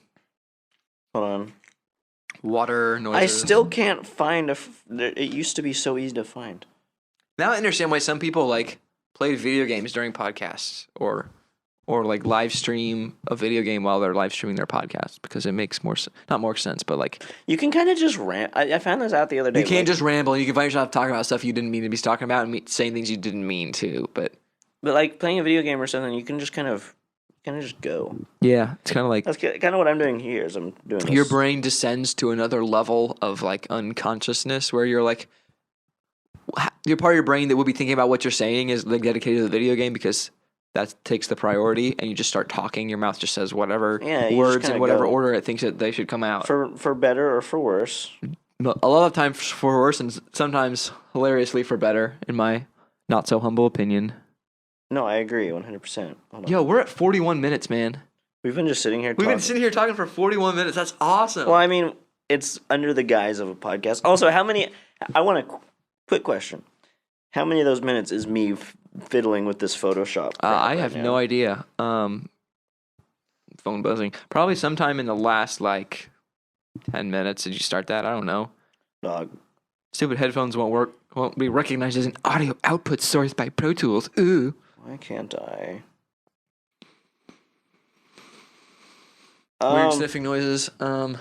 Hold on. Water noises. I still can't find it used to be so easy to find. Now I understand why some people like play video games during podcasts or like live stream a video game while they're live streaming their podcast because it makes not more sense, but like You can kind of just rant. I found this out the other day. you can't just ramble and you can find yourself talking about stuff you didn't mean to be talking about and saying things you didn't mean to. But like playing a video game or something, you can just kind of just go. yeah, it's kind of like That's kind of what I'm doing here. Is I'm doing this. your brain descends to another level of like unconsciousness where you're like your part of your brain that will be thinking about what you're saying is like dedicated to the video game because that takes the priority, and you just start talking. Your mouth just says whatever Yeah, you just words kinda in whatever go. order it thinks that they should come out. for better or for worse. A lot of times for worse, and sometimes hilariously for better, in my not so humble opinion. No, I agree 100%. Hold on. Yo, we're at 41 minutes, man. We've been just sitting here. We've been talking. sitting here talking for 41 minutes. That's awesome. Well, I mean, it's under the guise of a podcast. Also, how many? I want a quick question. How many of those minutes is me fiddling with this Photoshop? crap I right have now? no idea. Phone buzzing. Probably sometime in the last like 10 minutes. Did you start that? I don't know. Dog. Stupid headphones won't be recognized as an audio output source by Pro Tools. Ooh. Why can't I? Weird sniffing noises. How's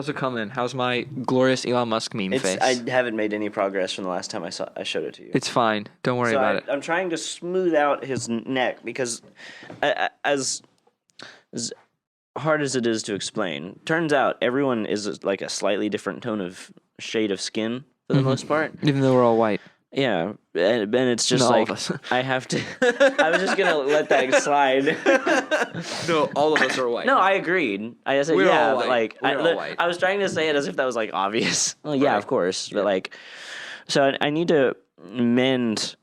it coming? How's my glorious Elon Musk meme face? I haven't made any progress from the last time I showed it to you. It's fine. Don't worry So about it. I'm trying to smooth out his neck because, as hard as it is to explain, turns out everyone is like a slightly different tone of shade of skin for the most part. Even though we're all white. Yeah, and it's just Not all like of us. I have to. I was just gonna let that slide. No, all of us are white. No, I agreed. I said We're yeah, all but white. like We're all white. I was trying to say it as if that was like obvious. Well, yeah, Right. of course, Yeah. but like, so I need to mend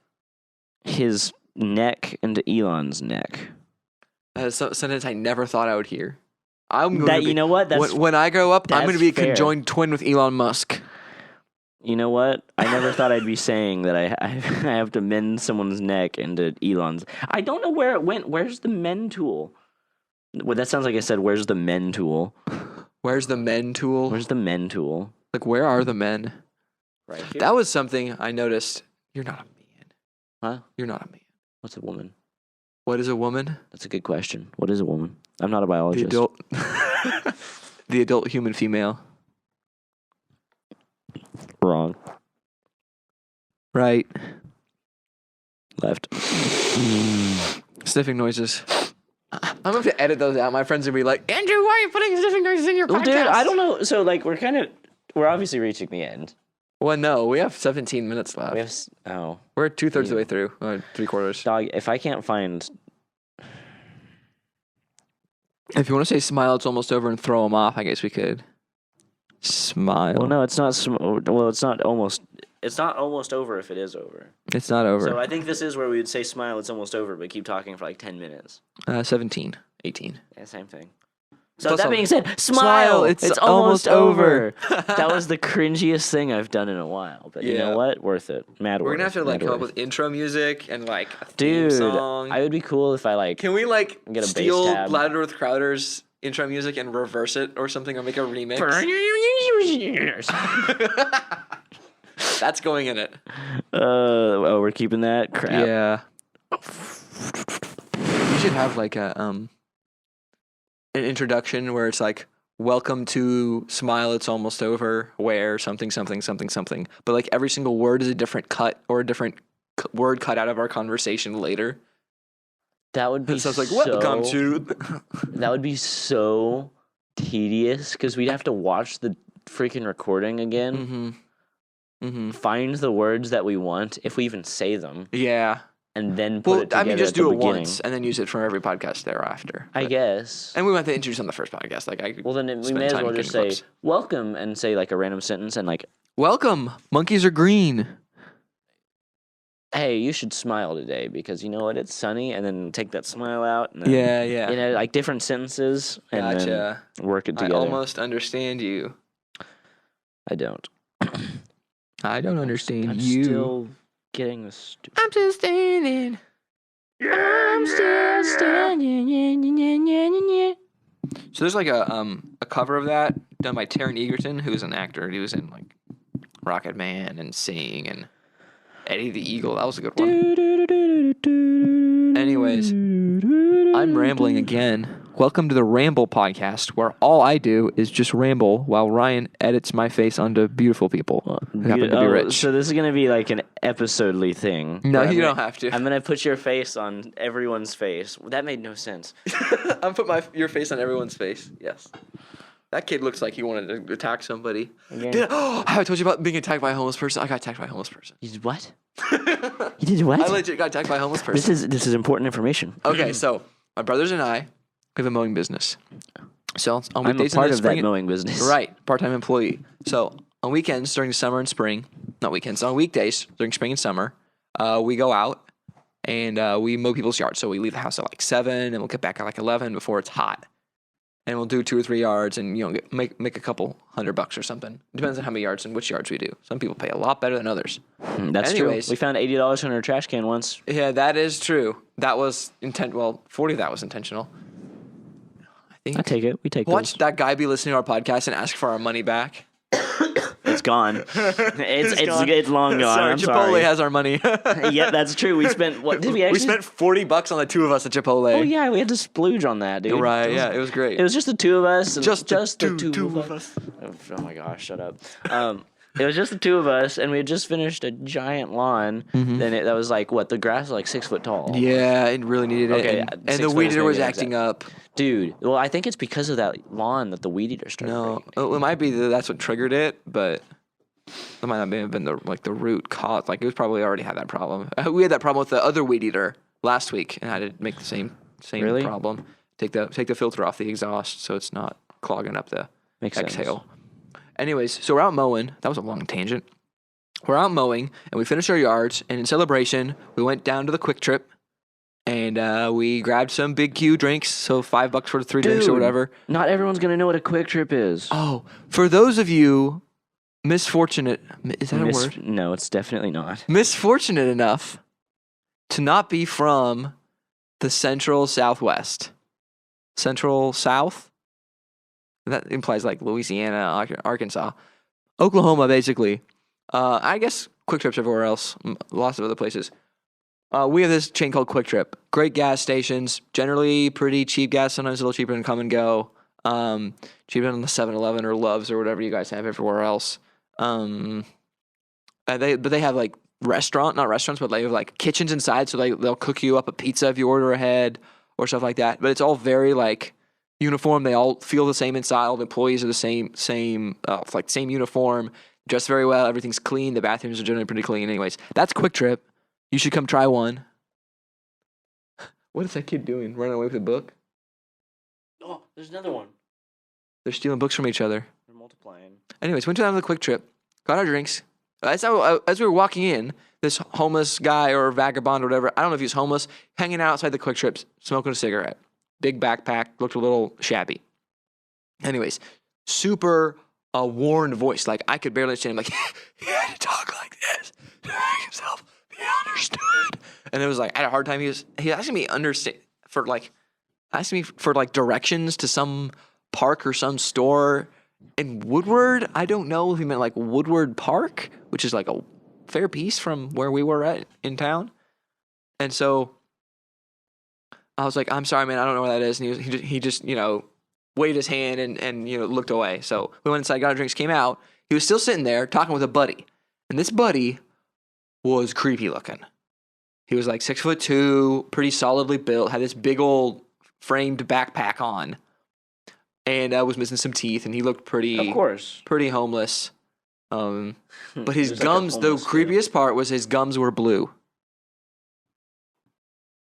his neck into Elon's neck. That's a sentence I never thought I would hear. I'm going That to be, you know what? That's when I grow up, I'm going to that's be a fair. conjoined twin with Elon Musk. you know what? I never thought I'd be saying that I have to mend someone's neck into Elon's. I don't know where it went. Where's the mend tool? Well, that sounds like I said, "Where's the mend tool?" Where's the men tool? Where's the mend tool? Like, where are the men? Right here. That was something I noticed. You're not a man. Huh? You're not a man. What's a woman? What is a woman? That's a good question. What is a woman? I'm not a The biologist. adult, the adult human female. Wrong. Right. Left. Sniffing noises. I'm gonna have to edit those out. My friends are gonna be like, Andrew, why are you putting sniffing noises in your podcast? Well, dude, I don't know. So, like, we're obviously reaching the end. Well, no, we have 17 minutes left. We have, We're 2/3 of the way through. 3/4. dog. If I can't find, If you want to say smile, it's almost over and throw them off, I guess we could. Smile. well, no, it's not. Well, it's not almost. It's not almost over if it is over. It's not over. So I think this is where we would say smile. It's almost over, but keep talking for like 10 minutes. 17, 18. Yeah, same thing. So Plus that all- being said, smile. Smile, It's, almost over. That was the cringiest thing I've done in a while, but you Yeah. know what? Worth it. Mad. We're gonna have to like mad come up worth. with intro music and like a theme Dude, song. I would be cool if I like. Can we like Get a bass steal tab. Louder with Crowder's intro music and reverse it or something, or make a remix? That's going in it. Oh, we're keeping that crap. Yeah. You should have like a an introduction where it's like, welcome to Smile, It's Almost Over, where something, something, something, something. But like every single word is a different cut or a different word cut out of our conversation later. That would be So it's like, so, welcome to. That would be so tedious because we'd have to watch the freaking recording again, Mm-hmm. Mm-hmm. find the words that we want, if we even say them, Yeah. and then put Well, it together I mean, just at the do it beginning. once and then use it for every podcast thereafter. I But- guess. And we might have to introduce on the first podcast. Like, Well, then we spend may as time well just getting say clips. welcome and say like a random sentence and like, welcome. Monkeys are green. hey, you should smile today because you know what? It's sunny, and then take that smile out. And then, Yeah, yeah. You know, like different sentences and Gotcha. then work it I together. almost understand you. I don't. I don't understand I'm you. still getting the stupid. I'm just standing I'm still standing. So there's like a cover of that done by Taron Egerton, who's an actor. He was in like Rocket Man and Sing and Eddie the Eagle. That was a good one. Anyways, I'm rambling again. Welcome to the Ramble Podcast, where all I do is just ramble while Ryan edits my face onto beautiful people who happen to be rich. So this is gonna be like an episodely thing. No, where you don't have to. I'm gonna put your face on everyone's face. That made no sense. I'm put your face on everyone's face. Yes. That kid looks like he wanted to attack somebody. Again. Have I told you about being attacked by a homeless person? I got attacked by a homeless person. You did what? You did what? I legit got attacked by a homeless person. This is important information. Okay, so my brothers and I have a mowing business. So on I'm a weekdays part in the of spring, that mowing business. Right, part-time employee. So on weekends during the summer and spring, not weekends, on weekdays during spring and summer, we go out and we mow people's yards. So we leave the house at like 7 and we'll get back at like 11 before it's hot. And we'll do 2 or 3 yards and make a couple $100 or something. Depends on how many yards and which yards we do. Some people pay a lot better than others. That's Anyways. true. We found $80 in our trash can once. Yeah, that is true. That was Well, 40 of that was intentional. I think. I take it. We take Watch those. that guy be listening to our podcast and ask for our money back. It's gone. It's long gone. Sorry, I'm Chipotle sorry. has our money. Yeah, that's true. We spent what did we actually? We spent $40 on the 2 of us at Chipotle. Oh yeah, we had to splooge on that, dude. Right, yeah, it was great. It was just the 2 of us. And Just the the two of of us. Oh my gosh, shut up. It was just the 2 of us, and we had just finished a giant lawn. Then that was like what? The grass was like 6 foot tall. Yeah, it really needed it. Okay, And 6 the foot weed is eater was maybe acting exact. up. Dude. Well, I think it's because of that lawn that the weed eater started. No, breaking. it might be that's what triggered it, but that might not have been the root cause. Like it was probably already had that problem. We had that problem with the other weed eater last week, and I had to make the same Really? problem. Take the filter off the exhaust so it's not clogging up the Makes sense. exhale. Anyways, so we're out mowing. That was a long tangent. We're out mowing, and we finished our yards, and in celebration, we went down to the Quick Trip, and we grabbed some Big Q drinks, so $5 for the 3 drinks or Dude, whatever. Not everyone's gonna know what a Quick Trip is. Oh, for those of you misfortunate, is that a word? No, it's definitely not. Misfortunate enough to not be from the Central Southwest. Central South? That implies like Louisiana, Arkansas. Oklahoma, basically. I guess Quick Trip's everywhere else. Lots of other places. We have this chain called Quick Trip. Great gas stations. Generally pretty cheap gas. Sometimes a little cheaper than Come and Go. Cheaper than the 7-Eleven or Love's or whatever you guys have everywhere else. They have like not restaurants, but they have like kitchens inside. So they'll cook you up a pizza if you order ahead or stuff like that. But it's all very like uniform. They all feel the same inside. All the employees are the same uniform. Dressed very well. Everything's clean. The bathrooms are generally pretty clean. Anyways, that's Quick Trip. You should come try one. What is that kid doing? Running away with a book? Oh, there's another one. They're stealing books from each other. They're multiplying. Anyways, went down to the Quick Trip, got our drinks. As we were walking in, this homeless guy or vagabond or whatever, I don't know if he was homeless, hanging out outside the Quick Trip, smoking a cigarette. Big backpack, looked a little shabby. Anyways, super worn voice. Like, I could barely understand him. Like, he had to talk like this to make himself be understood. And it was like, I had a hard time. He was asking me for directions to some park or some store in Woodward. I don't know if he meant like Woodward Park, which is like a fair piece from where we were at in town. And so I was like, I'm sorry, man, I don't know where that is. And he just waved his hand and looked away. So we went inside, got our drinks, came out. He was still sitting there talking with a buddy. And this buddy was creepy looking. He was like 6'2", pretty solidly built, had this big old framed backpack on. And was missing some teeth, and he looked pretty homeless. But his There's gums, like a the homeless creepiest part was his gums were blue.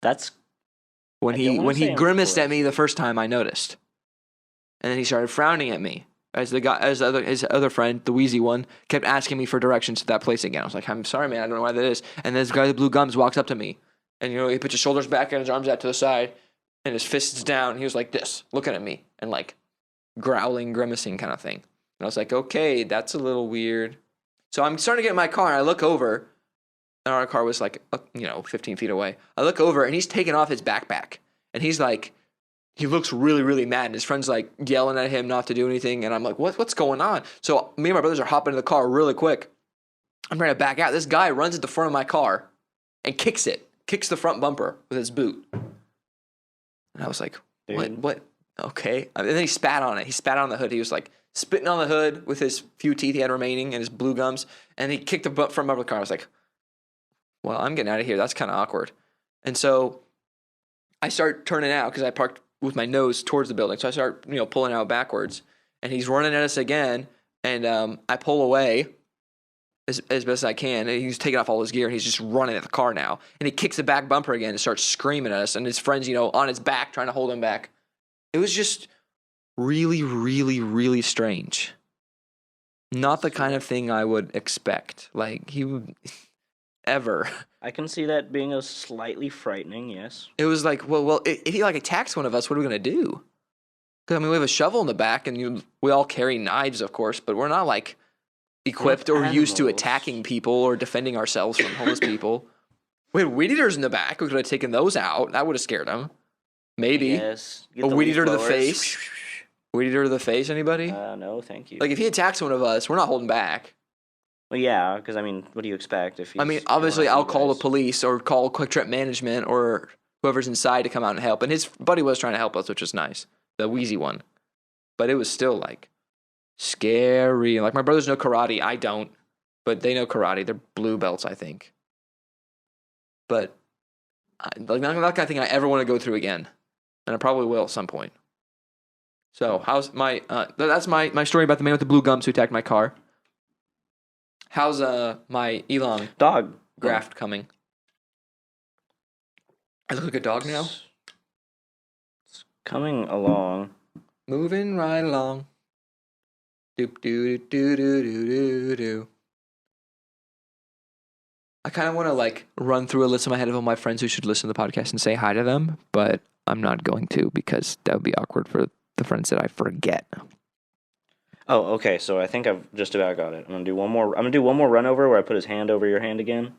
That's When I don't he wanna say I'm grimaced for at it. me the first time, I noticed, and then he started frowning at me as his other friend, the wheezy one, kept asking me for directions to that place again. I was like, I'm sorry, man, I don't know why that is. And this guy with blue gums walks up to me, and he puts his shoulders back and his arms out to the side, and his fists down. And he was like this, looking at me, and like growling, grimacing kind of thing. And I was like, okay, that's a little weird. So I'm starting to get in my car, and I look over, and our car was like 15 feet away. I look over and he's taking off his backpack, and he's like, he looks really, really mad, and his friend's like yelling at him not to do anything, and I'm like, what's going on? So me and my brothers are hopping in the car really quick. I'm trying to back out. This guy runs at the front of my car and kicks the front bumper with his boot. And I was like, what? Okay. And then he spat on it. He spat on the hood. He was like spitting on the hood with his few teeth he had remaining and his blue gums. And he kicked the front bumper of the car. I was like, well, I'm getting out of here. That's kind of awkward. And so I start turning out because I parked with my nose towards the building. So I start, pulling out backwards. And he's running at us again. And I pull away as best as I can. And he's taking off all his gear and he's just running at the car now. And he kicks the back bumper again and starts screaming at us. And his friends, on his back trying to hold him back. It was just really, really, really strange. Not the kind of thing I would expect. Like, he would ever. I can see that being a slightly frightening, yes. It was like, well, if he attacks one of us, what are we going to do? Because, we have a shovel in the back and we all carry knives, of course, but we're not equipped or used to attacking people or defending ourselves from homeless people. We had weed eaters in the back. We could have taken those out. That would have scared them. Maybe. Yes. A weed eater to the face. Weed eater to the face, anybody? No, thank you. If he attacks one of us, we're not holding back. Well, yeah, because, what do you expect if he's... Obviously, I'll call the police or call Quick Trip Management or whoever's inside to come out and help. And his buddy was trying to help us, which was nice. The wheezy one. But it was still, scary. My brothers know karate. I don't. But they know karate. They're blue belts, I think. But, not the kind of thing I ever want to go through again. And I probably will at some point. So, how's my... that's my story about the man with the blue gums who attacked my car. How's my Elon dog graft coming? I look like a dog now? It's coming along. Moving right along. Doop doo doo doo doo doo doo. I kind of want to run through a list in my head of all my friends who should listen to the podcast and say hi to them, but I'm not going to because that would be awkward for the friends that I forget. Oh, okay. So I think I've just about got it. I'm gonna do one more run over where I put his hand over your hand again.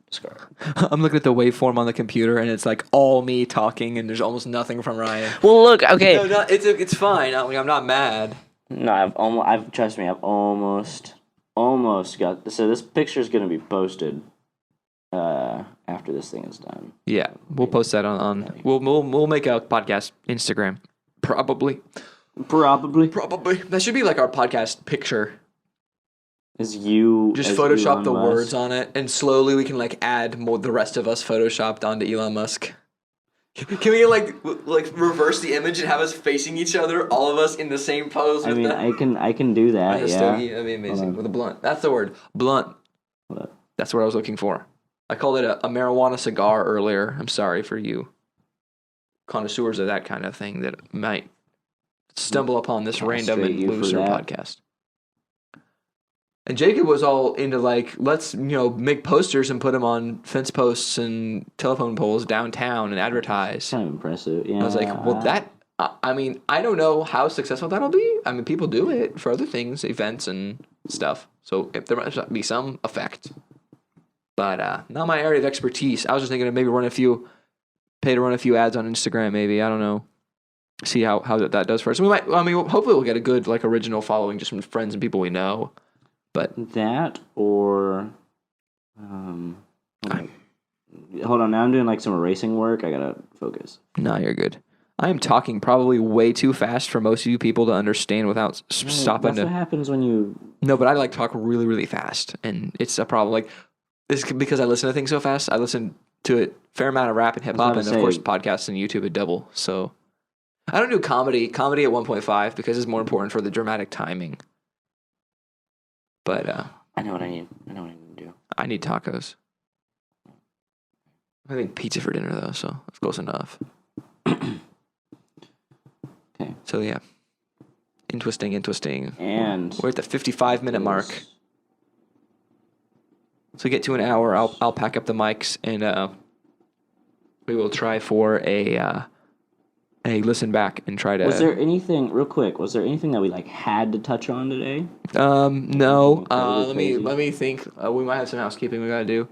Discard. I'm looking at the waveform on the computer and it's all me talking and there's almost nothing from Ryan. Well, look. Okay. No, it's fine. I'm not mad. No, trust me. I've almost got. So this picture is gonna be posted after this thing is done. Yeah, we'll post that on we'll make a podcast Instagram. Probably. That should be our podcast picture. Is you just as Photoshop Elon the Musk? words on it, and slowly we can add more the rest of us photoshopped onto Elon Musk. Can we reverse the image and have us facing each other, all of us in the same pose? I can do that. Yeah, that'd be amazing with a blunt. That's the word, blunt. What? That's what I was looking for. I called it a marijuana cigar earlier. I'm sorry for you connoisseurs of that kind of thing that might stumble upon this random and looser podcast. And Jacob was all into let's make posters and put them on fence posts and telephone poles downtown and advertise. Kind of impressive. Yeah. I was like, well, that. I don't know how successful that'll be. People do it for other things, events and stuff. So if there might be some effect, but not my area of expertise. I was just thinking of maybe pay to run a few ads on Instagram. Maybe I don't know. See how that does for us. We might. Hopefully we'll get a good original following just from friends and people we know. But that or, hold on. Now I'm doing some erasing work. I gotta focus. No, you're good. I am talking probably way too fast for most of you people to understand without stopping. That's what happens when you. No, but I talk really, really fast, and it's a problem. This because I listen to things so fast. I listen to a fair amount of rap and hip hop, and of course podcasts and YouTube at double. So I don't do comedy at 1.5 because it's more important for the dramatic timing. But I know what I need. To do. I need tacos. I think pizza for dinner though, so that's close enough. Okay. So yeah, interesting. And we're at the 55-minute mark. So we get to an hour. I'll pack up the mics and we will try for a a listen back and try to. Was there anything real quick? Was there anything that we like had to touch on today? No. Incredibly Let me crazy. think. We might have some housekeeping we gotta do.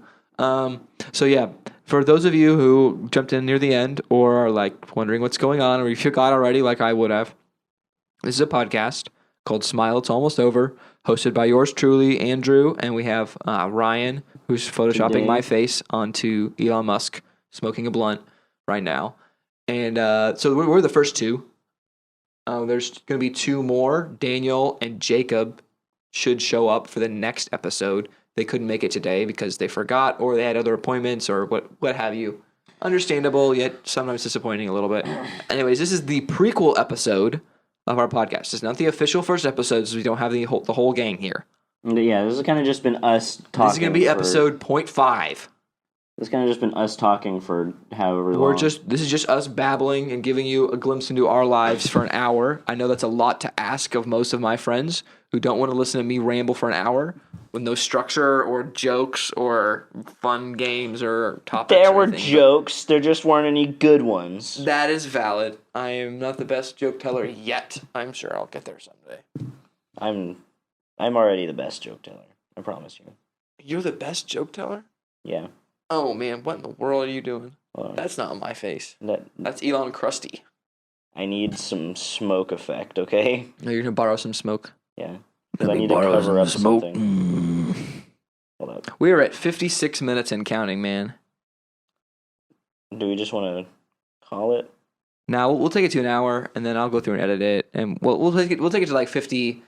So yeah, for those of you who jumped in near the end or are like wondering what's going on, or you forgot already, like I would have, this is a podcast called Smile It's Almost Over, hosted by yours truly, Andrew, and we have Ryan, who's photoshopping Today. my face onto Elon Musk smoking a blunt right now, and so we're the first two. There's going to be two more. Daniel and Jacob should show up for the next episode. They couldn't make it today because they forgot or they had other appointments or what have you. Understandable, yet sometimes disappointing a little bit. Anyways, this is the prequel episode of our podcast. It's not the official first episode, so we don't have the whole gang here. Yeah, this has kind of just been us talking. This is going to be episode 0.5. This kind of just been us talking for however long. This is just us babbling and giving you a glimpse into our lives for an hour. I know that's a lot to ask of most of my friends who don't want to listen to me ramble for an hour with no structure or jokes or fun games or topics. There or were anything, jokes. There just weren't any good ones. but that is valid. I am not the best joke teller yet. I'm sure I'll get there someday. I'm already the best joke teller. I promise you. You're the best joke teller? Yeah. Oh man, what in the world are you doing? Hold on. That's not on my face. That That's Elon Krusty. I need some smoke effect. Okay. No, you're gonna borrow some smoke. Yeah. Because I need to cover up something. Hold up. We are at 56 minutes and counting, man. Do we just want to call it? Now we'll take it to an hour, and then I'll go through and edit it, and we'll take it to like 50,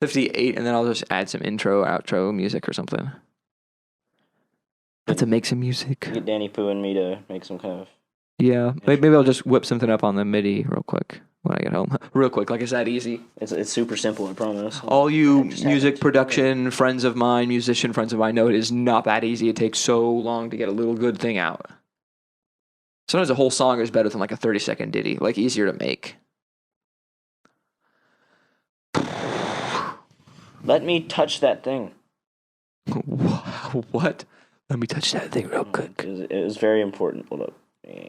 58, and then I'll just add some intro, outro music or something. Have to make some music. Get Danny Pooh and me to make some kind of. Yeah, maybe I'll just whip something up on the MIDI real quick when I get home. Real quick, like it's that easy. It's super simple. I promise. All you Just have music it. production friends of mine, musician friends of mine know it is not that easy. It takes so long to get a little good thing out. Sometimes a whole song is better than like a 30-second ditty, like easier to make. Let me touch that thing. What? Let me touch that thing real quick. It was very important. Hold up. Yeah.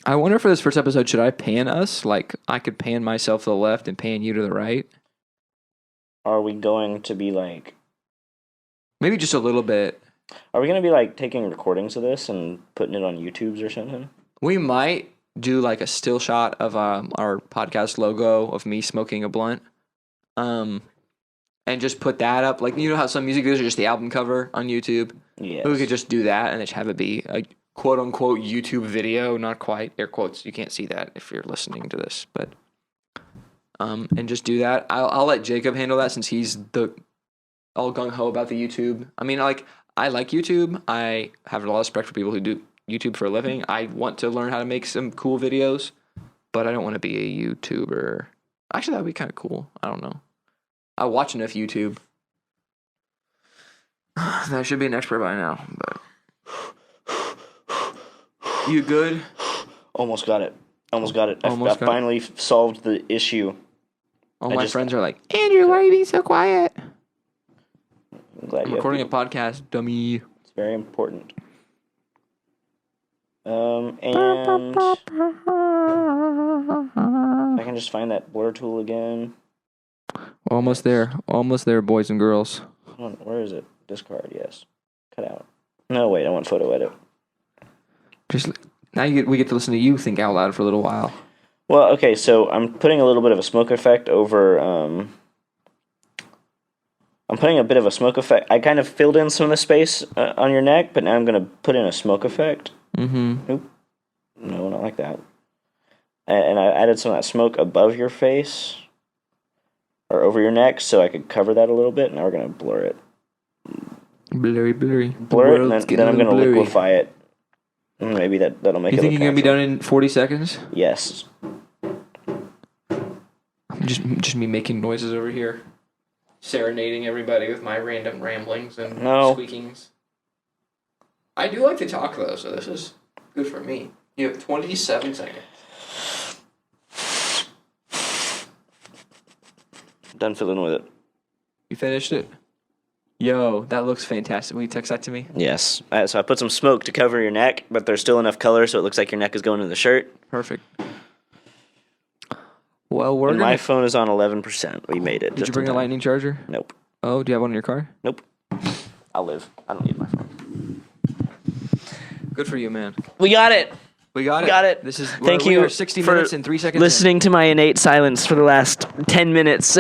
I wonder for this first episode, should I pan us? Like, I could pan myself to the left and pan you to the right? Are we going to be like? Maybe just a little bit. Are we going to be like taking recordings of this and putting it on YouTube's or something? We might do like a still shot of our podcast logo of me smoking a blunt. And just put that up. Like, you know how some music videos are just the album cover on YouTube? Yes. We could just do that and just have it be a quote-unquote YouTube video. Not quite. Air quotes. You can't see that if you're listening to this. But and just do that. I'll let Jacob handle that since he's the all gung-ho about the YouTube. I mean, like, I like YouTube. I have a lot of respect for people who do YouTube for a living. I want to learn how to make some cool videos, but I don't want to be a YouTuber. Actually, that would be kind of cool. I don't know. I watch enough YouTube. I should be an expert by now, but you good? Almost got it. Almost got it. Almost I got it. finally solved the issue. All I my just- friends are like, Andrew, why are you being so quiet? I'm glad I'm you have recording a people. podcast, dummy. It's very important. And I can just find that blur tool again. Almost there, boys and girls. Hold on, where is it? Discard, yes. Cut out. No, wait, I want photo edit. Just now, we get to listen to you think out loud for a little while. Well, okay, so I'm putting a little bit of a smoke effect over. I'm putting a bit of a smoke effect. I kind of filled in some of the space on your neck, but now I'm going to put in a smoke effect. Mm-hmm. Oop. No, not like that. And I added some of that smoke above your face or over your neck so I could cover that a little bit. Now we're going to blur it. Blurry. Blur it, and then I'm going to liquefy it. Maybe that'll make You it think look you're gonna be natural. done in 40 seconds? Yes. Just me making noises over here, serenading everybody with my random ramblings and No. squeakings. I do like to talk though, so this is good for me. You have 27 seconds. Done fiddling with it. You finished it? Yo, that looks fantastic. Will you text that to me? Yes. So I put some smoke to cover your neck, but there's still enough color so it looks like your neck is going in the shirt. Perfect. Well, we're And gonna. my phone is on 11%. We made it. Did you bring a lightning charger? Nope. Oh, do you have one in your car? Nope. I'll live. I don't need my phone. Good for you, man. We got it. We got it. Got it. This is. Thank we you are 60 for minutes and 3 seconds. listening to my innate silence for the last 10 minutes.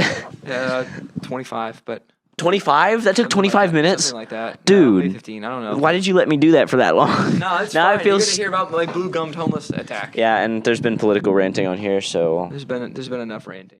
25, but 25? That took 25 minutes? something like that. Dude. No, maybe 15. I don't know. Why did you let me do that for that long? No, it's now fine. I feel You're gonna hear about my blue gummed homeless attack. Yeah, and there's been political ranting on here, so There's been enough ranting.